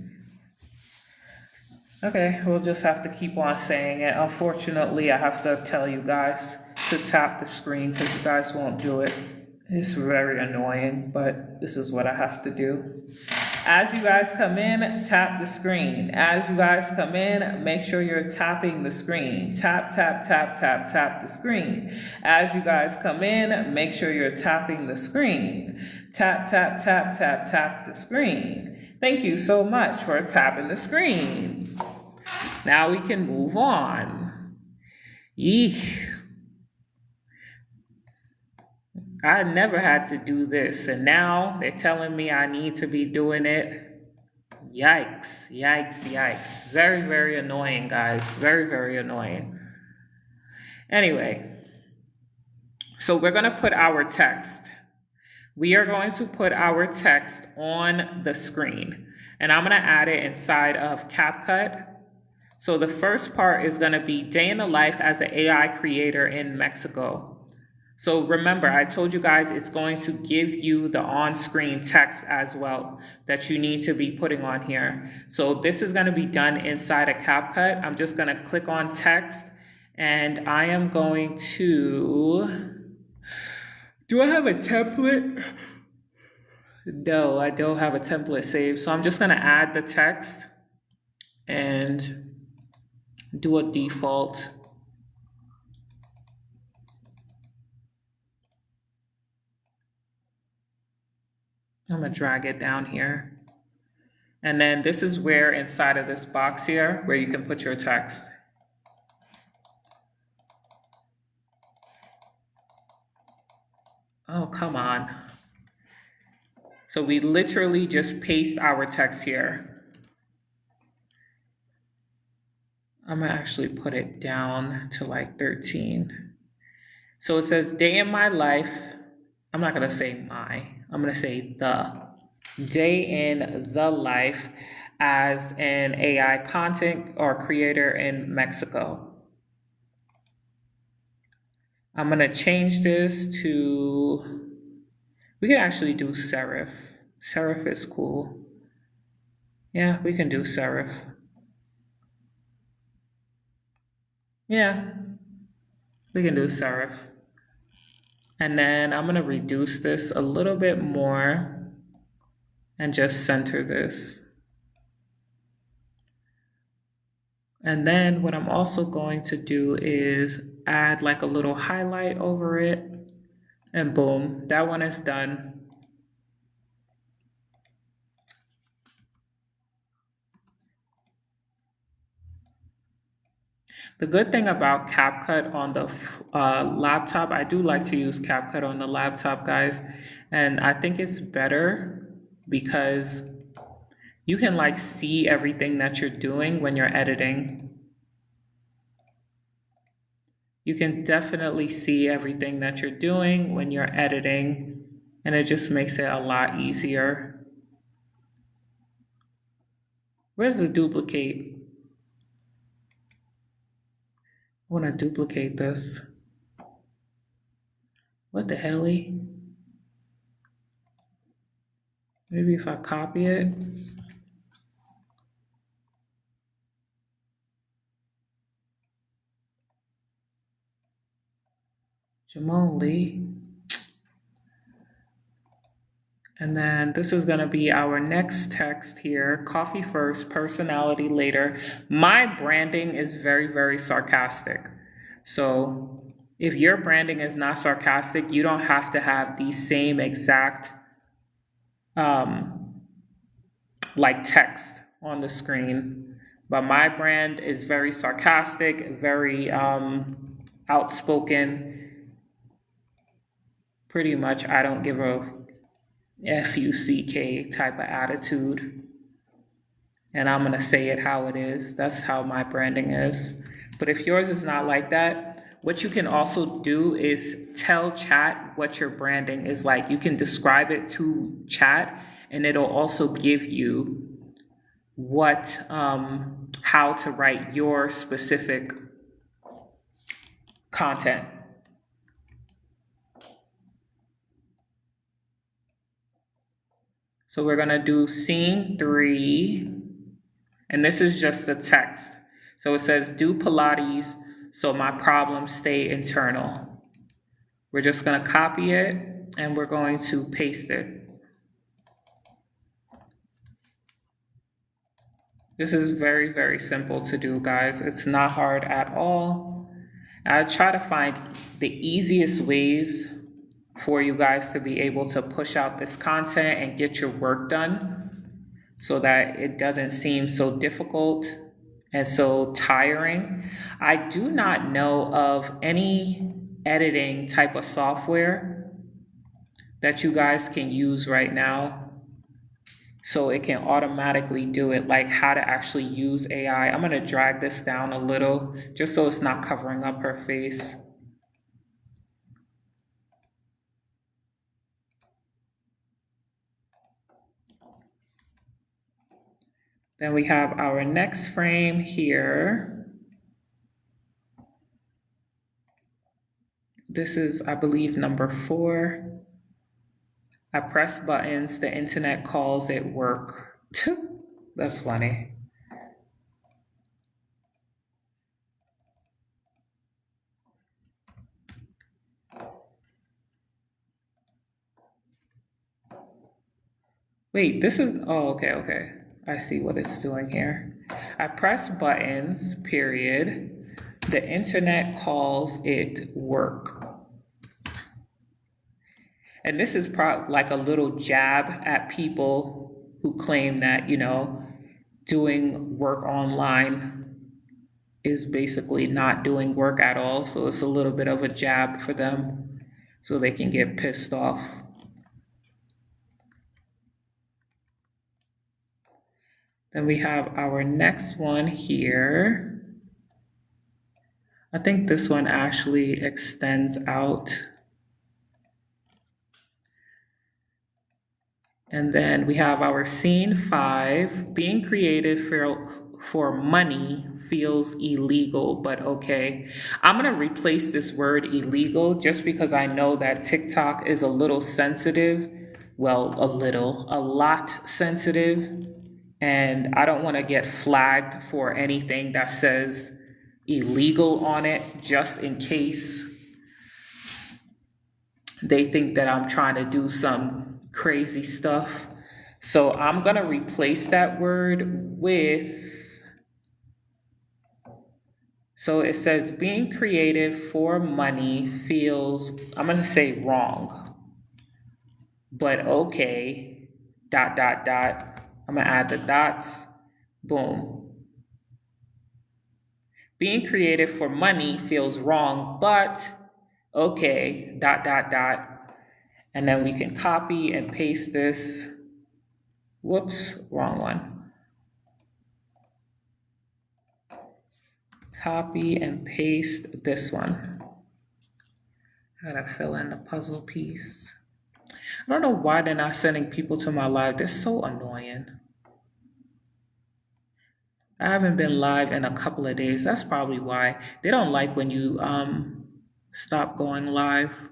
Okay, we'll just have to keep on saying it. Unfortunately, I have to tell you guys to tap the screen because you guys won't do it. It's very annoying, but this is what I have to do. As you guys come in, tap the screen. As you guys come in, make sure you're tapping the screen. Tap the screen. As you guys come in, make sure you're tapping the screen. Tap the screen. Thank you so much for tapping the screen. Now we can move on. Eesh. I never had to do this, and now they're telling me I need to be doing it. Yikes, yikes, yikes. Very, very annoying, guys. Very, very annoying. Anyway, so we're going to put our text. We are going to put our text on the screen, and I'm going to add it inside of CapCut. So the first part is going to be day in the life as an AI creator in Mexico. So remember, I told you guys it's going to give you the on-screen text as well that you need to be putting on here. So this is going to be done inside of CapCut. I'm just going to click on text, and I am going to... Do I have a template? No, I don't have a template saved. So I'm just going to add the text and do a default. I'm going to drag it down here. And then this is where inside of this box here, where you can put your text. Oh, come on. So we literally just paste our text here. I'm gonna actually put it down to like 13. So it says day in my life. I'm not gonna say my, I'm gonna say the. Day in the life as an AI content or creator in Mexico. I'm going to change this to, we can actually do serif. Serif is cool. Yeah, we can do serif. Yeah, we can do serif. And then I'm going to reduce this a little bit more and just center this. And then what I'm also going to do is add like a little highlight over it, and boom, that one is done. The good thing about CapCut on the laptop, I do like to use CapCut on the laptop, guys, and I think it's better because you can like see everything that you're doing when you're editing. You can definitely see everything that you're doing when you're editing, and it just makes it a lot easier. Where's the duplicate? I want to duplicate this. What the hell? Maybe if I copy it. Jamon Lee. And then this is going to be our next text here. Coffee first, personality later. My branding is very, very sarcastic. So if your branding is not sarcastic, you don't have to have the same exact like text on the screen. But my brand is very sarcastic, very outspoken. Pretty much, I don't give a F-U-C-K type of attitude. And I'm gonna say it how it is. That's how my branding is. But if yours is not like that, what you can also do is tell chat what your branding is like. You can describe it to chat, and it'll also give you what, how to write your specific content. So we're gonna do scene 3, and this is just the text. So it says, do Pilates so my problems stay internal. We're just gonna copy it, and we're going to paste it. This is very, very simple to do, guys. It's not hard at all. I try to find the easiest ways for you guys to be able to push out this content and get your work done so that it doesn't seem so difficult and so tiring. I do not know of any editing type of software that you guys can use right now. So it can automatically do it, like how to actually use AI. I'm gonna drag this down a little just so it's not covering up her face. Then we have our next frame here. This is, I believe, number 4. I press buttons, the internet calls it work. That's funny. Wait, this is, oh, okay. I see what it's doing here. I press buttons, period. The internet calls it work. And this is probably like a little jab at people who claim that, you know, doing work online is basically not doing work at all. So it's a little bit of a jab for them so they can get pissed off. Then we have our next one here. I think this one actually extends out. And then we have our scene 5, being creative for money feels illegal, but okay. I'm gonna replace this word illegal just because I know that TikTok is a little sensitive. Well, a lot sensitive. And I don't wanna get flagged for anything that says illegal on it, just in case they think that I'm trying to do some crazy stuff. So I'm gonna replace that word with, so it says being creative for money feels, I'm gonna say wrong, but okay, ... I'm gonna add the dots, boom. Being creative for money feels wrong, but okay, ... And then we can copy and paste this. Whoops, wrong one. Copy and paste this one. Gotta fill in the puzzle piece. I don't know why they're not sending people to my live. They're so annoying. I haven't been live in a couple of days. That's probably why. They don't like when you stop going live.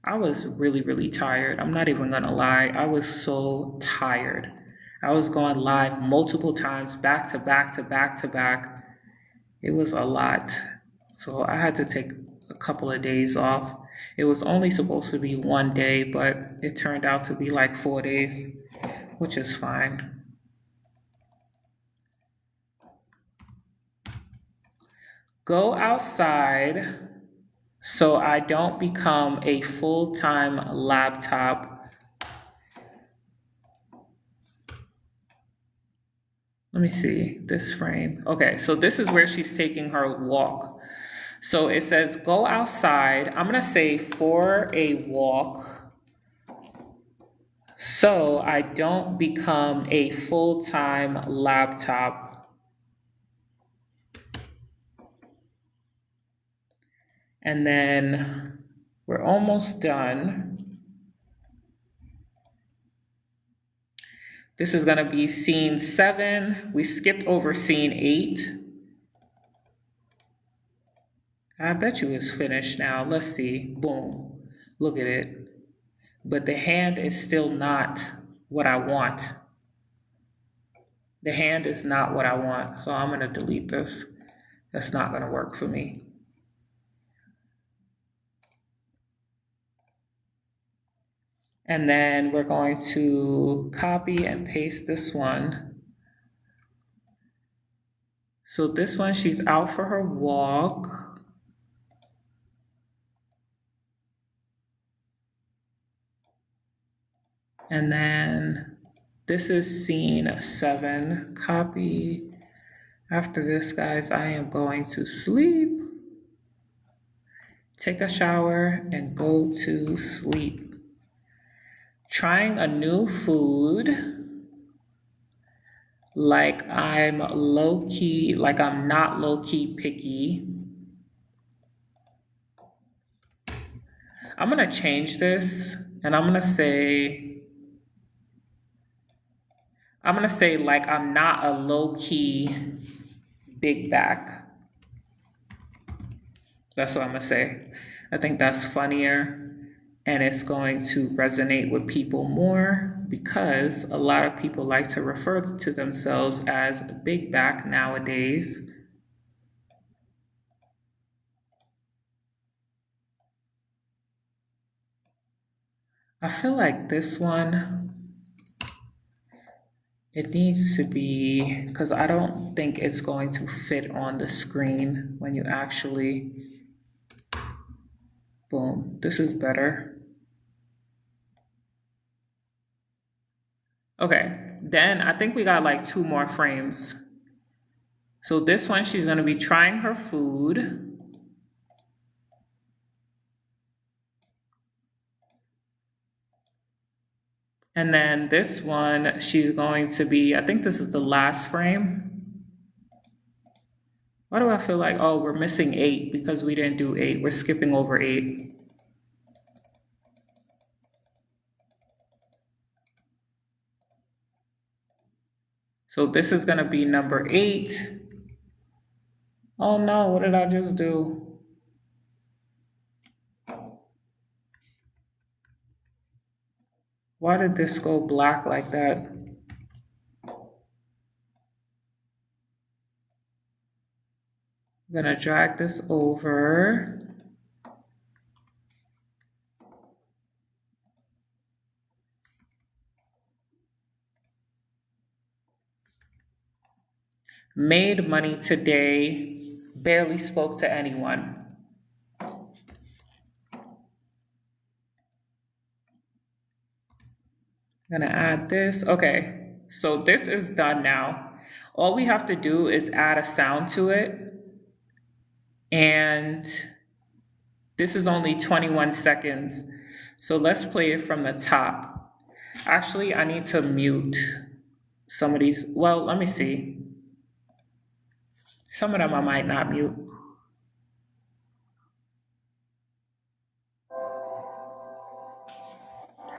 I was really tired. I'm not even gonna lie. I was so tired. I was going live multiple times, back to back. It was a lot. So I had to take a couple of days off. It was only supposed to be 1 day, but it turned out to be like 4 days, which is fine. Go outside so I don't become a full-time laptop. Let me see this frame. Okay, so this is where she's taking her walk. So it says, go outside. I'm gonna say for a walk so I don't become a full-time laptop. And then we're almost done. This is gonna be scene 7. We skipped over scene 8. I bet you it's finished now. Let's see. Boom. Look at it. But the hand is still not what I want. The hand is not what I want. So I'm gonna delete this. That's not gonna work for me. And then we're going to copy and paste this one. So this one, she's out for her walk. And then this is scene 7, copy. After this, guys, I am going to sleep, take a shower, and go to sleep. Trying a new food, like I'm low key, like I'm not low key picky. I'm gonna change this and I'm gonna say like I'm not a low key big back. That's what I'm gonna say. I think that's funnier and it's going to resonate with people more because a lot of people like to refer to themselves as big back nowadays. I feel like this one, it needs to be, because I don't think it's going to fit on the screen when you actually, boom, this is better. Okay, then I think we got like 2 more frames. So this one, she's gonna be trying her food. And then this one, she's going to be, I think this is the last frame. Why do I feel like, oh, we're missing 8 because we didn't do 8. We're skipping over 8. So this is gonna be number 8. Oh no, what did I just do? Why did this go black like that? I'm gonna drag this over. Made money today, barely spoke to anyone. I'm gonna add this. Okay, so this is done now. All we have to do is add a sound to it. And this is only 21 seconds. So let's play it from the top. Actually, I need to mute some of these. Well, let me see. Some of them I might not mute.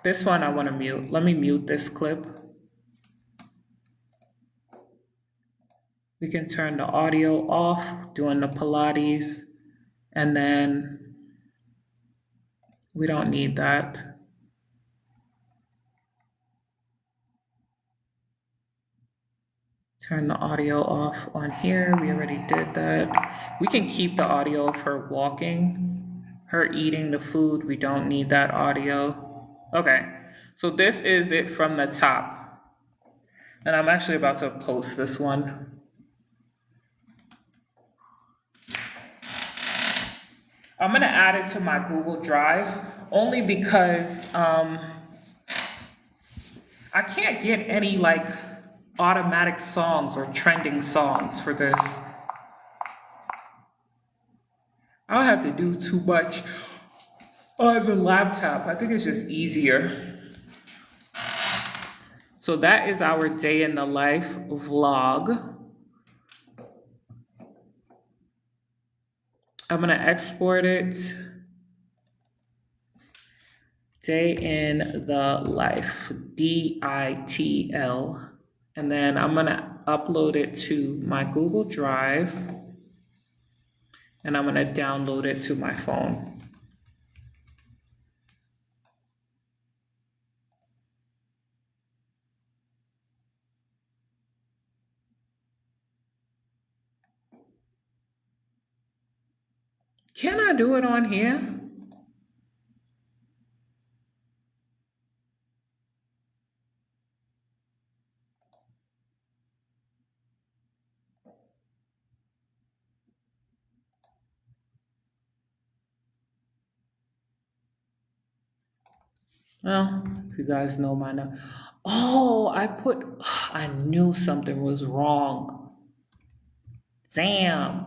This one I want to mute. Let me mute this clip. We can turn the audio off doing the Pilates, and then we don't need that. Turn the audio off on here. We already did that. We can keep the audio of her walking, her eating the food. We don't need that audio. Okay, so this is it from the top. And I'm actually about to post this one. I'm gonna add it to my Google Drive only because I can't get any like automatic songs or trending songs for this. I don't have to do too much on the laptop. I think it's just easier. So that is our day in the life vlog. I'm gonna export it. Day in the life, DITL. And then I'm gonna upload it to my Google Drive. And I'm gonna download it to my phone. Can I do it on here? Well, if you guys know my name. Oh, I knew something was wrong. Damn.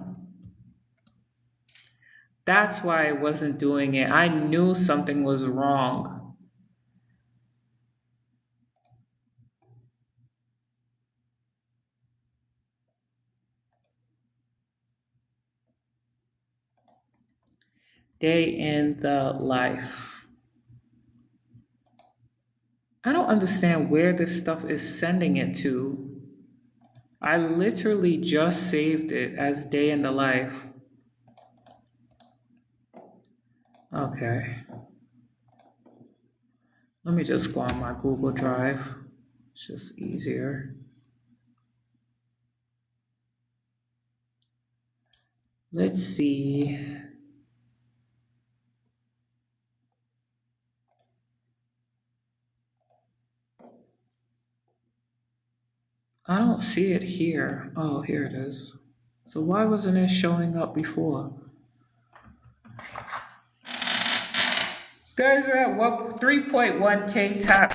That's why I wasn't doing it. I knew something was wrong. Day in the life. I don't understand where this stuff is sending it to. I literally just saved it as day in the life. Okay. Let me just go on my Google Drive. It's just easier. Let's see. I don't see it here. Oh, here it is. So why wasn't it showing up before? Guys, we're at 3.1K taps.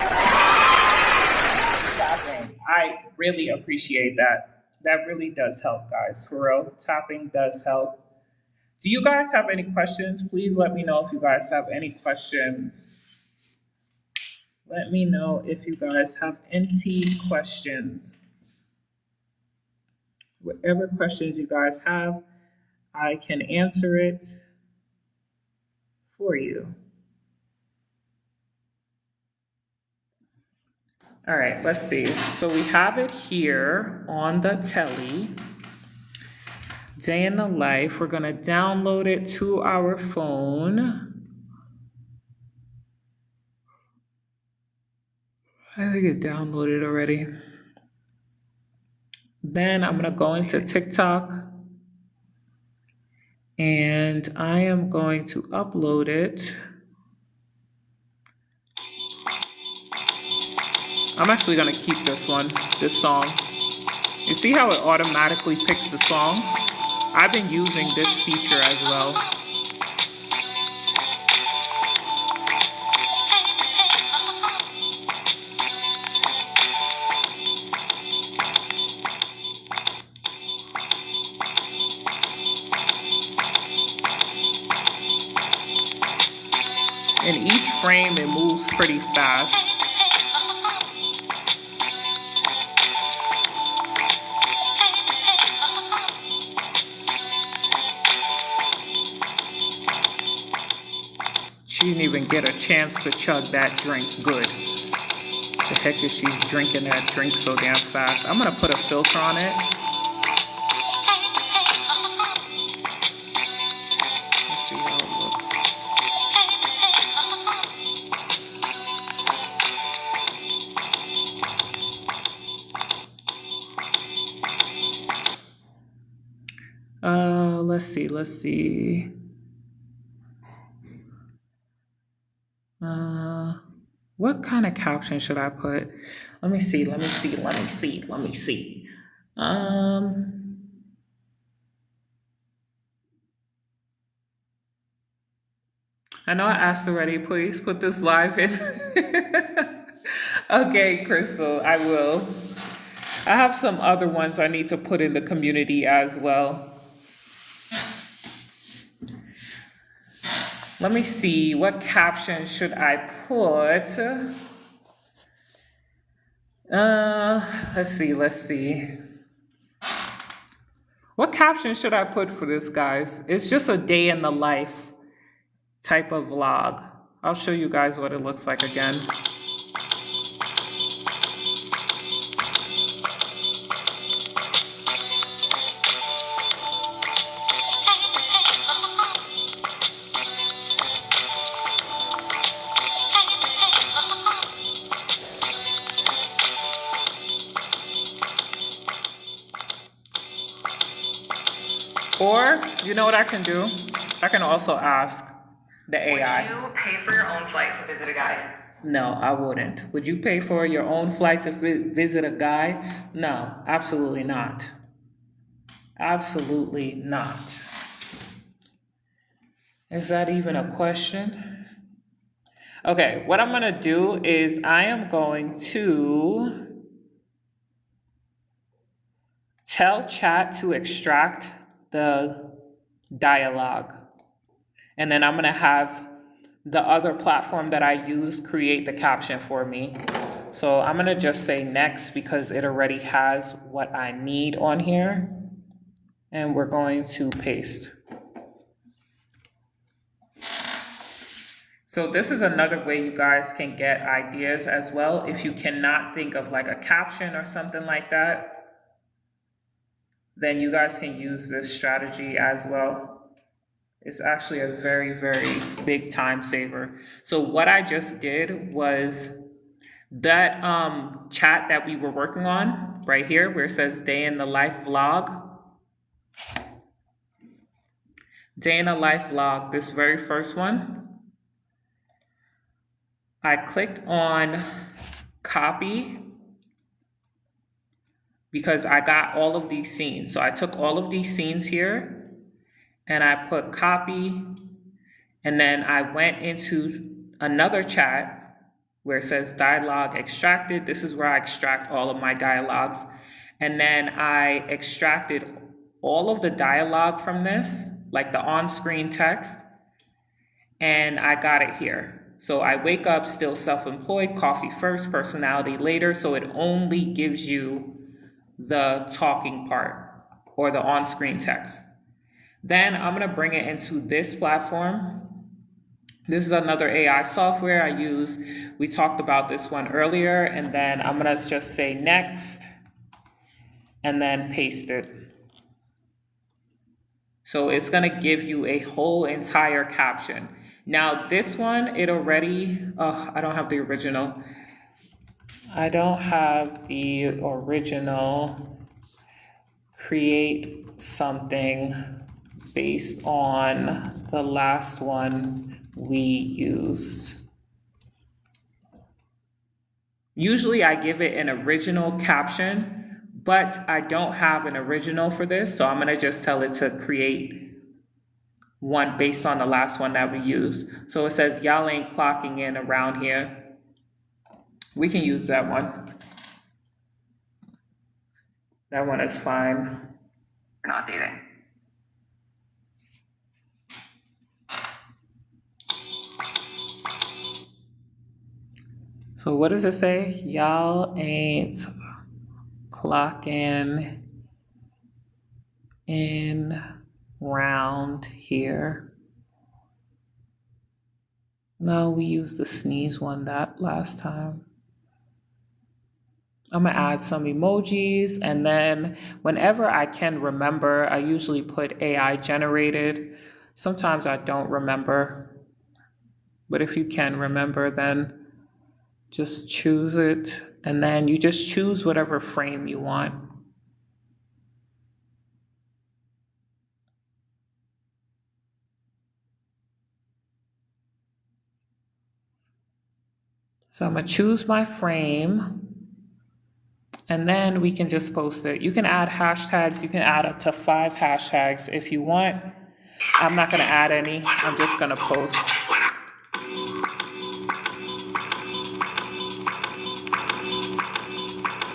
I really appreciate that. That really does help, guys. For real, tapping does help. Do you guys have any questions? Please let me know if you guys have any questions. Let me know if you guys have any questions. Whatever questions you guys have, I can answer it for you. All right, let's see. So we have it here on the telly. Day in the life. We're going to download it to our phone. I think it downloaded already. Then I'm going to go into TikTok. And I am going to upload it. I'm actually going to keep this song. You see how it automatically picks the song? I've been using this feature as well. In each frame, it moves pretty fast. She didn't even get a chance to chug that drink good. The heck is she drinking that drink so damn fast? I'm gonna put a filter on it. Let's see how it looks. Let's see. What kind of caption should I put? Let me see. I know I asked already. Please put this live in. Okay, Crystal, I will. I have some other ones I need to put in the community as well. Let me see. What caption should I put? Let's see. What caption should I put for this, guys? It's just a day in the life type of vlog. I'll show you guys what it looks like again. Or, you know what I can do? I can also ask the AI. Would you pay for your own flight to visit a guy? No, I wouldn't. Would you pay for your own flight to visit a guy? No, absolutely not. Absolutely not. Is that even a question? Okay, what I'm going to do is I am going to tell chat to extract the dialogue. And then I'm going to have the other platform that I use create the caption for me. So I'm going to just say next because it already has what I need on here. And we're going to paste. So this is another way you guys can get ideas as well. If you cannot think of like a caption or something like that, then you guys can use this strategy as well. It's actually a very, very big time saver. So what I just did was that chat that we were working on right here where it says day in the life vlog. Day in the life vlog, this very first one. I clicked on copy because I got all of these scenes. So I took all of these scenes here and I put copy, and then I went into another chat where it says dialogue extracted. This is where I extract all of my dialogues. And then I extracted all of the dialogue from this, like the on-screen text, and I got it here. So I wake up, still self-employed, coffee first, personality later. So it only gives you the talking part or the on-screen text. Then I'm gonna bring it into this platform. This is another AI software I use. We talked about this one earlier, and then I'm gonna just say next and then paste it. So it's gonna give you a whole entire caption. Now this one, it already, I don't have the original. I don't have the original. Create something based on the last one we used. Usually I give it an original caption, but I don't have an original for this, so I'm gonna just tell it to create one based on the last one that we used. So it says, y'all ain't clocking in around here. We can use that one. That one is fine. We're not dating. So what does it say? Y'all ain't clocking in round here. No, we used the sneeze one that last time. I'm gonna add some emojis, and then whenever I can remember, I usually put AI generated. Sometimes I don't remember, but if you can remember, then just choose it, and then you just choose whatever frame you want. So I'm gonna choose my frame, and then we can just post it. You can add hashtags. You can add up to 5 hashtags if you want. I'm not gonna add any. I'm just gonna post.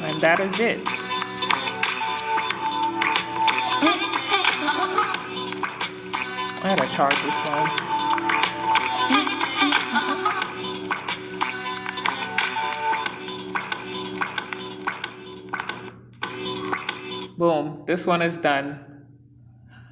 And that is it. I gotta charge this phone. Boom, this one is done.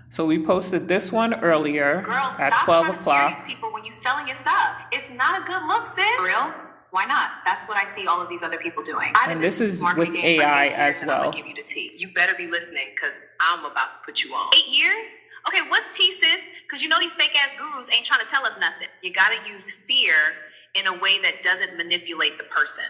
So we posted this one earlier Girls, at stop 12 trying to scare o'clock. these people when you're selling your stuff. It's not a good look, sis. For real? Why not? That's what I see all of these other people doing. And this is with AI as I'm well. gonna give you the tea. You better be listening, because I'm about to put you on. 8 years? Okay, what's tea, sis? Because you know these fake ass gurus ain't trying to tell us nothing. You gotta use fear in a way that doesn't manipulate the person.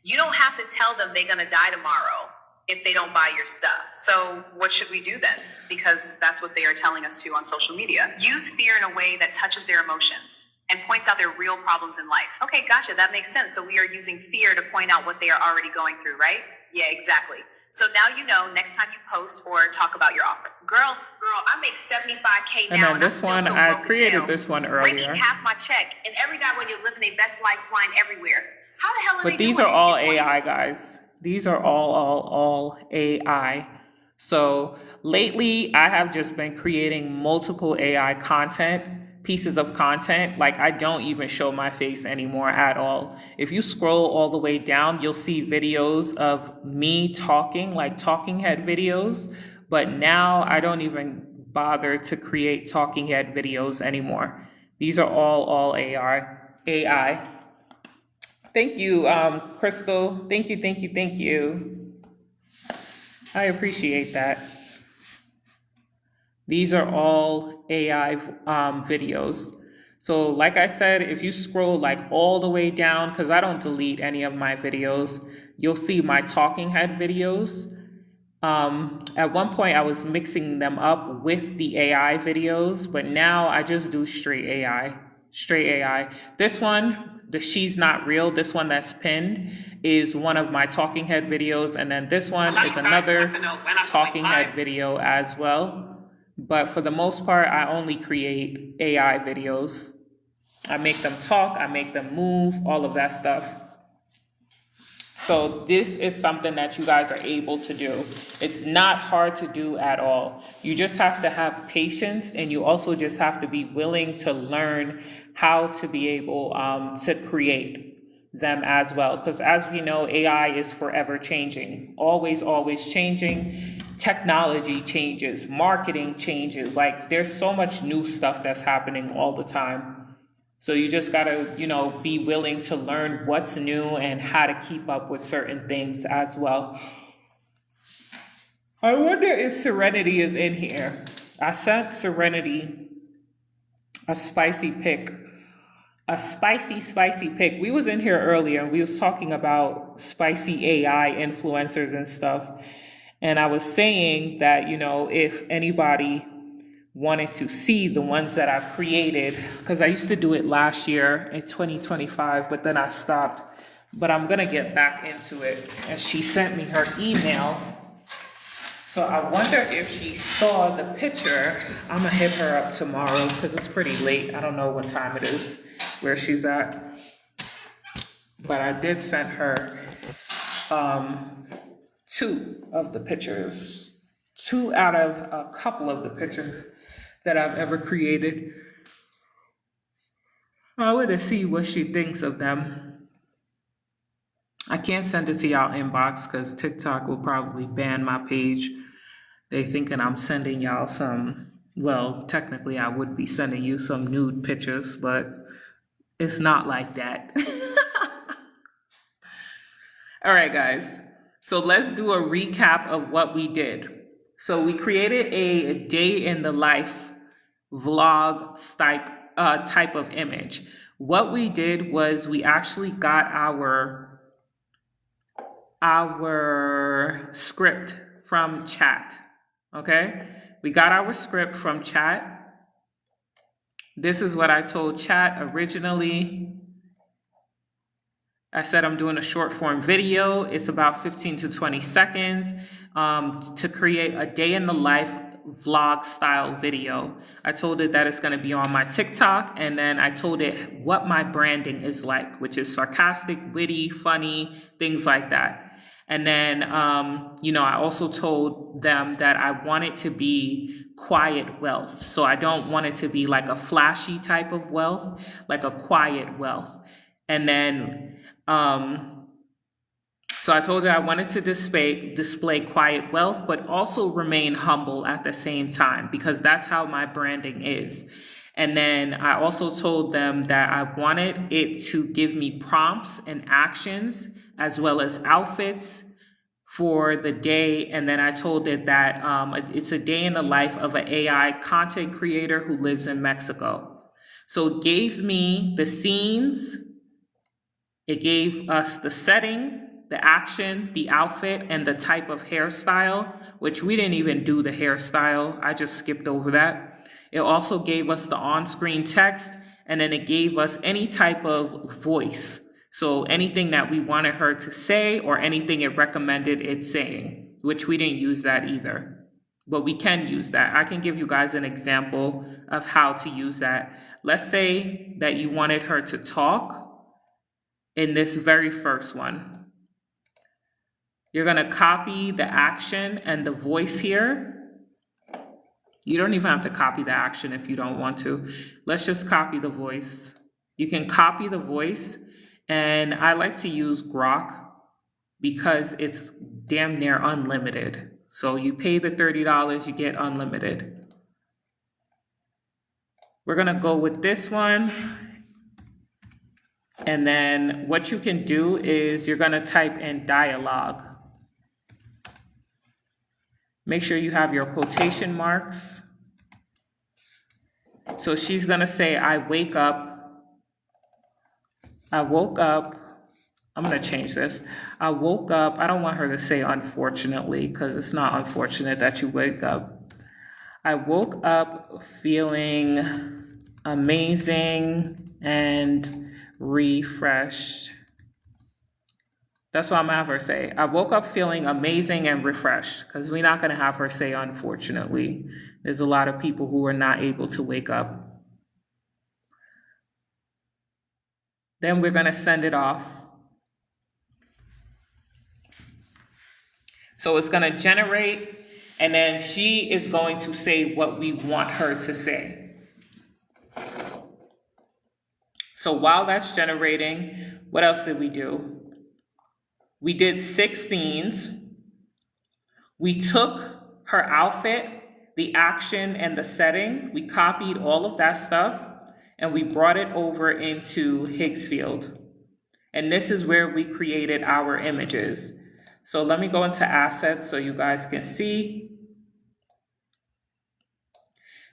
You don't have to tell them they're gonna die tomorrow if they don't buy your stuff. So what should we do then? Because that's what they are telling us to on social media. Use fear in a way that touches their emotions and points out their real problems in life. Okay, gotcha, that makes sense. So we are using fear to point out what they are already going through, right? Yeah, exactly. So now you know next time you post or talk about your offer. Girl, I make $75K now. And then I this still one, feel I broke as created hell. this one Breaking earlier. half my check, and every guy when you're living their best life flying everywhere. How the hell are they But these doing are it all in 2020? AI, guys. These are all AI. So lately, I have just been creating multiple AI pieces of content. Like, I don't even show my face anymore at all. If you scroll all the way down, you'll see videos of me talking, like talking head videos. But now I don't even bother to create talking head videos anymore. These are all AI. AI. Thank you, Crystal. Thank you, thank you, thank you. I appreciate that. These are all AI videos. So, like I said, if you scroll like all the way down, because I don't delete any of my videos, you'll see my talking head videos. At one point, I was mixing them up with the AI videos, but now I just do straight AI. Straight AI. This one, the She's Not Real, this one that's pinned, is one of my talking head videos, and then this one is another talking head video as well. But for the most part, I only create AI videos. I make them talk, I make them move, all of that stuff. So this is something that you guys are able to do. It's not hard to do at all. You just have to have patience, and you also just have to be willing to learn how to be able to create them as well. Because as we know, AI is forever changing, always changing. Technology changes, marketing changes. Like there's so much new stuff that's happening all the time. So you just gotta, be willing to learn what's new and how to keep up with certain things as well. I wonder if Serenity is in here. I sent Serenity a spicy pic. A spicy pic. We was in here earlier and we was talking about spicy AI influencers and stuff. And I was saying that, if anybody wanted to see the ones that I've created, because I used to do it last year in 2025, but then I stopped. But I'm going to get back into it. And she sent me her email. So I wonder if she saw the picture. I'm going to hit her up tomorrow because it's pretty late. I don't know what time it is, where she's at. But I did send her 2 of the pictures. 2 out of a couple of the pictures that I've ever created. I want to see what she thinks of them. I can't send it to y'all inbox because TikTok will probably ban my page. They thinking I'm sending y'all well, technically I would be sending you some nude pictures, but it's not like that. All right, guys. So let's do a recap of what we did. So we created a day in the life vlog type of image. What we did was we actually got our script from chat. Okay? We got our script from chat. This is what I told chat originally. I said I'm doing a short form video. It's about 15 to 20 seconds to create a day in the life vlog style video. I told it that it's going to be on my TikTok, and then I told it what my branding is like, which is sarcastic, witty, funny, things like that. And then, I also told them that I want it to be quiet wealth. So I don't want it to be like a flashy type of wealth, like a quiet wealth. And then, so I told her I wanted to display quiet wealth, but also remain humble at the same time, because that's how my branding is. And then I also told them that I wanted it to give me prompts and actions as well as outfits for the day. And then I told it that it's a day in the life of an AI content creator who lives in Mexico. So it gave me the scenes, it gave us the setting, the action, the outfit, and the type of hairstyle, which we didn't even do the hairstyle. I just skipped over that. It also gave us the on-screen text, and then it gave us any type of voice. So anything that we wanted her to say or anything it recommended it saying, which we didn't use that either. But we can use that. I can give you guys an example of how to use that. Let's say that you wanted her to talk in this very first one. You're going to copy the action and the voice here. You don't even have to copy the action if you don't want to. Let's just copy the voice. You can copy the voice, and I like to use Grok because it's damn near unlimited. So you pay the $30, you get unlimited. We're going to go with this one. And then what you can do is you're gonna type in dialogue. Make sure you have your quotation marks. So she's gonna say, I woke up, I'm gonna change this. I woke up, I don't want her to say unfortunately, because it's not unfortunate that you wake up. I woke up feeling amazing and refreshed. That's what I'm gonna have her say. I woke up feeling amazing and refreshed, because we're not gonna have her say unfortunately. There's a lot of people who are not able to wake up. Then we're gonna send it off. So it's gonna generate, and then she is going to say what we want her to say. So while that's generating, what else did we do? We did 6 scenes. We took her outfit, the action, and the setting. We copied all of that stuff, and we brought it over into Higgsfield. And this is where we created our images. So let me go into assets so you guys can see.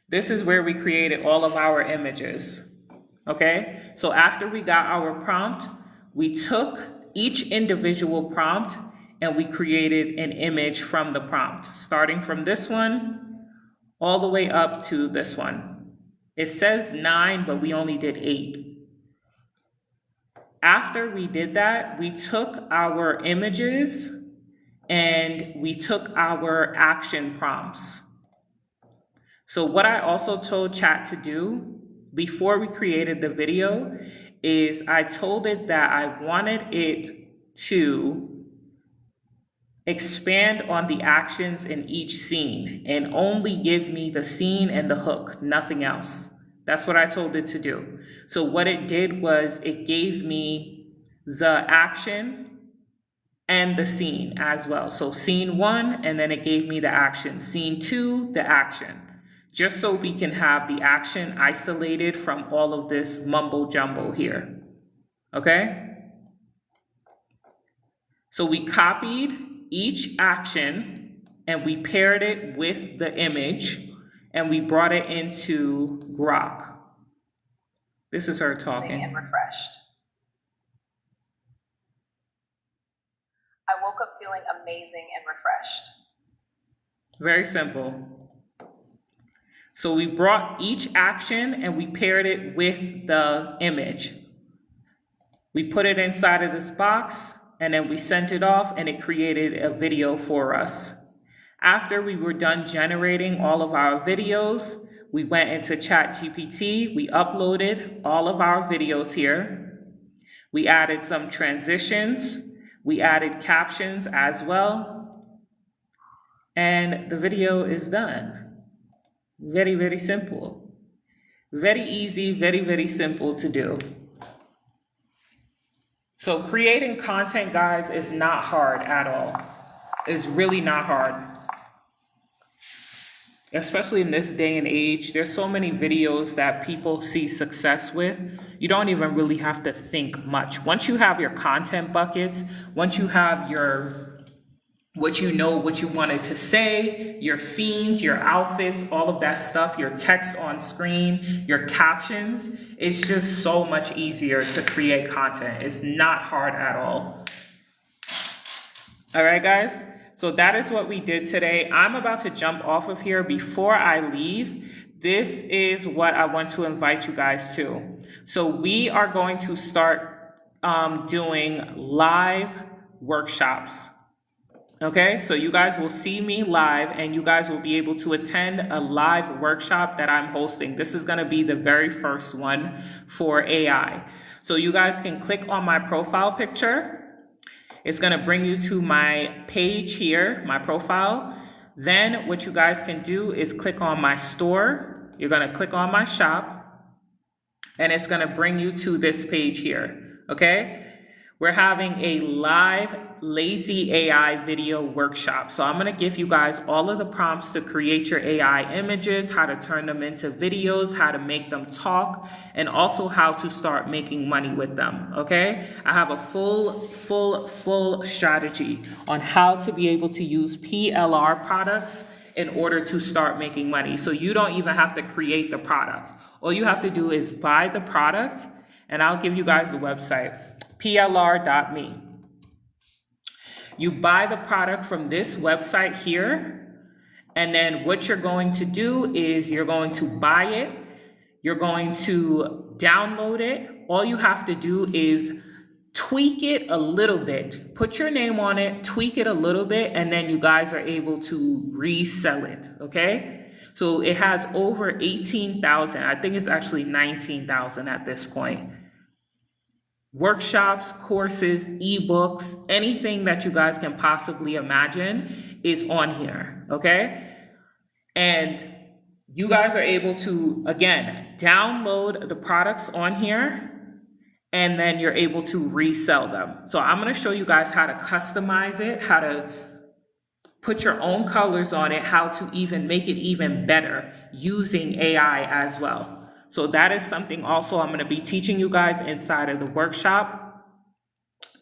This is where we created all of our images. Okay, so after we got our prompt, we took each individual prompt and we created an image from the prompt, starting from this one all the way up to this one. It says 9, but we only did 8. After we did that, we took our images and we took our action prompts. So what I also told chat to do before we created the video is I told it that I wanted it to expand on the actions in each scene and only give me the scene and the hook, nothing else. That's what I told it to do. So what it did was it gave me the action and the scene as well. So scene 1, and then it gave me the action. Scene 2, the action. Just so we can have the action isolated from all of this mumbo jumbo here. Okay? So we copied each action and we paired it with the image and we brought it into Grok. This is her talking. And refreshed. I woke up feeling amazing and refreshed. Very simple. So we brought each action and we paired it with the image. We put it inside of this box and then we sent it off and it created a video for us. After we were done generating all of our videos, we went into ChatGPT, we uploaded all of our videos here. We added some transitions, we added captions as well, and the video is done. Very, very simple. Very easy, very, very simple to do. So creating content, guys, is not hard at all. It's really not hard. Especially in this day and age, there's so many videos that people see success with. You don't even really have to think much. Once you have your content buckets, once you have what you wanted to say, your scenes, your outfits, all of that stuff, your text on screen, your captions, it's just so much easier to create content. It's not hard at all. All right, guys. So that is what we did today. I'm about to jump off of here. Before I leave, this is what I want to invite you guys to. So we are going to start doing live workshops. Okay, so you guys will see me live and you guys will be able to attend a live workshop that I'm hosting. This is gonna be the very first one for AI. So you guys can click on my profile picture. It's gonna bring you to my page here, my profile. Then what you guys can do is click on my store. You're gonna click on my shop and it's gonna bring you to this page here, okay? we're having a live lazy AI video workshop. So I'm going to give you guys all of the prompts to create your AI images, how to turn them into videos, how to make them talk, and also how to start making money with them. Okay, I have a full strategy on how to be able to use PLR products in order to start making money. So you don't even have to create the product. All you have to do is buy the product, and I'll give you guys the website, plr.me. You buy the product from this website here, and then what you're going to do is you're going to buy it, you're going to download it. All you have to do is tweak it a little bit, put your name on it, tweak it a little bit, and then you guys are able to resell it, okay? So it has over 18,000, I think it's actually 19,000 at this point. Workshops, courses, ebooks, anything that you guys can possibly imagine is on here, okay? And you guys are able to, again, download the products on here, and then you're able to resell them. So I'm gonna show you guys how to customize it, how to put your own colors on it, how to even make it even better using AI as well. So that is something also I'm going to be teaching you guys inside of the workshop.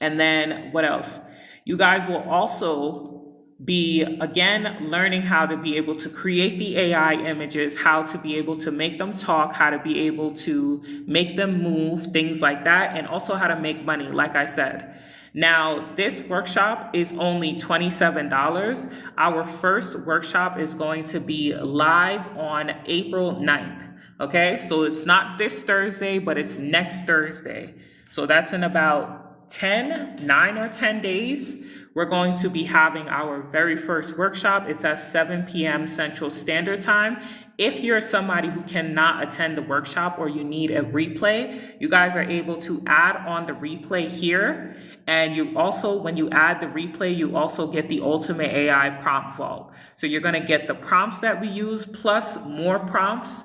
And then what else? You guys will also be, again, learning how to be able to create the AI images, how to be able to make them talk, how to be able to make them move, things like that, and also how to make money, like I said. Now, this workshop is only $27. Our first workshop is going to be live on April 9th. Okay, so it's not this Thursday, but it's next Thursday. So that's in about 9 or 10 days. We're going to be having our very first workshop. It's at 7 p.m. Central Standard Time. If you're somebody who cannot attend the workshop or you need a replay, you guys are able to add on the replay here. And you also, when you add the replay, you also get the Ultimate AI Prompt Vault. So you're going to get the prompts that we use plus more prompts,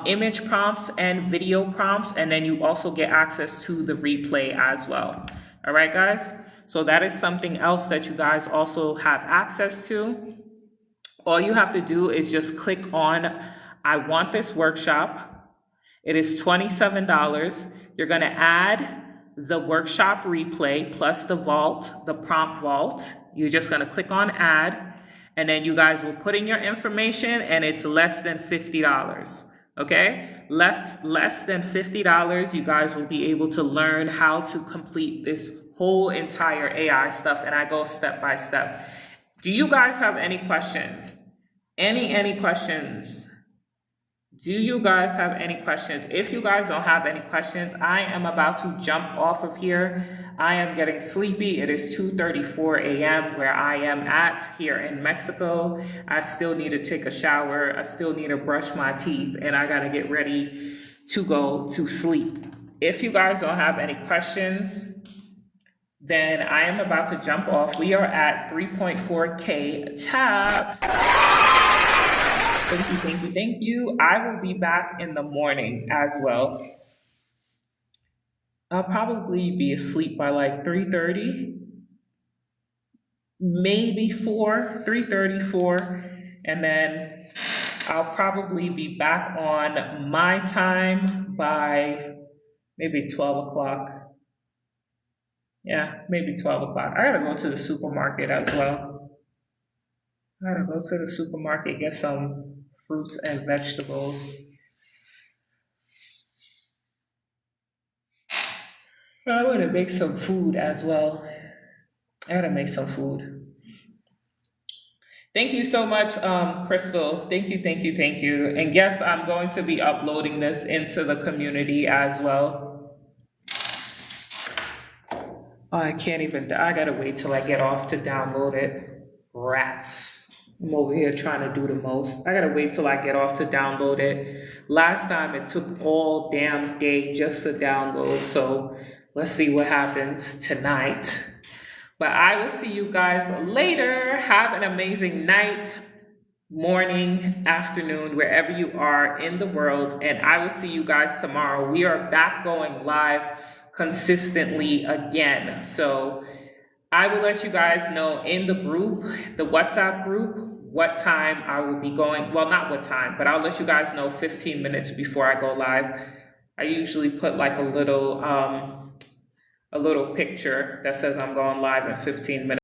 image prompts and video prompts, and then you also get access to the replay as well. All right, guys? So that is something else that you guys also have access to. All you have to do is just click on, I want this workshop. It is $27. You're going to add the workshop replay plus the vault, the prompt vault. You're just going to click on add, and then you guys will put in your information, and it's less than $50. Okay, less than $50, you guys will be able to learn how to complete this whole entire AI stuff, and I go step by step. Do you guys have any questions? Any questions? Do you guys have any questions? If you guys don't have any questions, I am about to jump off of here. I am getting sleepy. It is 2:34 a.m. where I am at here in Mexico. I still need to take a shower. I still need to brush my teeth, and I gotta get ready to go to sleep. If you guys don't have any questions, then I am about to jump off. We are at 3.4K taps. Thank you. I will be back in the morning as well. I'll probably be asleep by like 3:30, maybe 3:30, 4, and then I'll probably be back on my time by maybe 12 o'clock. Yeah, maybe 12 o'clock. I gotta go to the supermarket as well. I gotta go to the supermarket, get some fruits and vegetables. I want to make some food as well. I gotta make some food. Thank you so much, Crystal. Thank you. And yes, I'm going to be uploading this into the community as well. Oh, I gotta wait till I get off to download it. Rats. I'm over here trying to do the most. I gotta wait till I get off to download it. Last time it took all damn day just to download, so let's see what happens tonight. But I will see you guys later. Have an amazing night. morning, afternoon, wherever you are in the world, and I will see you guys tomorrow. We are back going live consistently again. So I will let you guys know in the group, the WhatsApp group, what time I will be going. Well, not what time, but I'll let you guys know 15 minutes before I go live. I usually put like a little picture that says I'm going live in 15 minutes.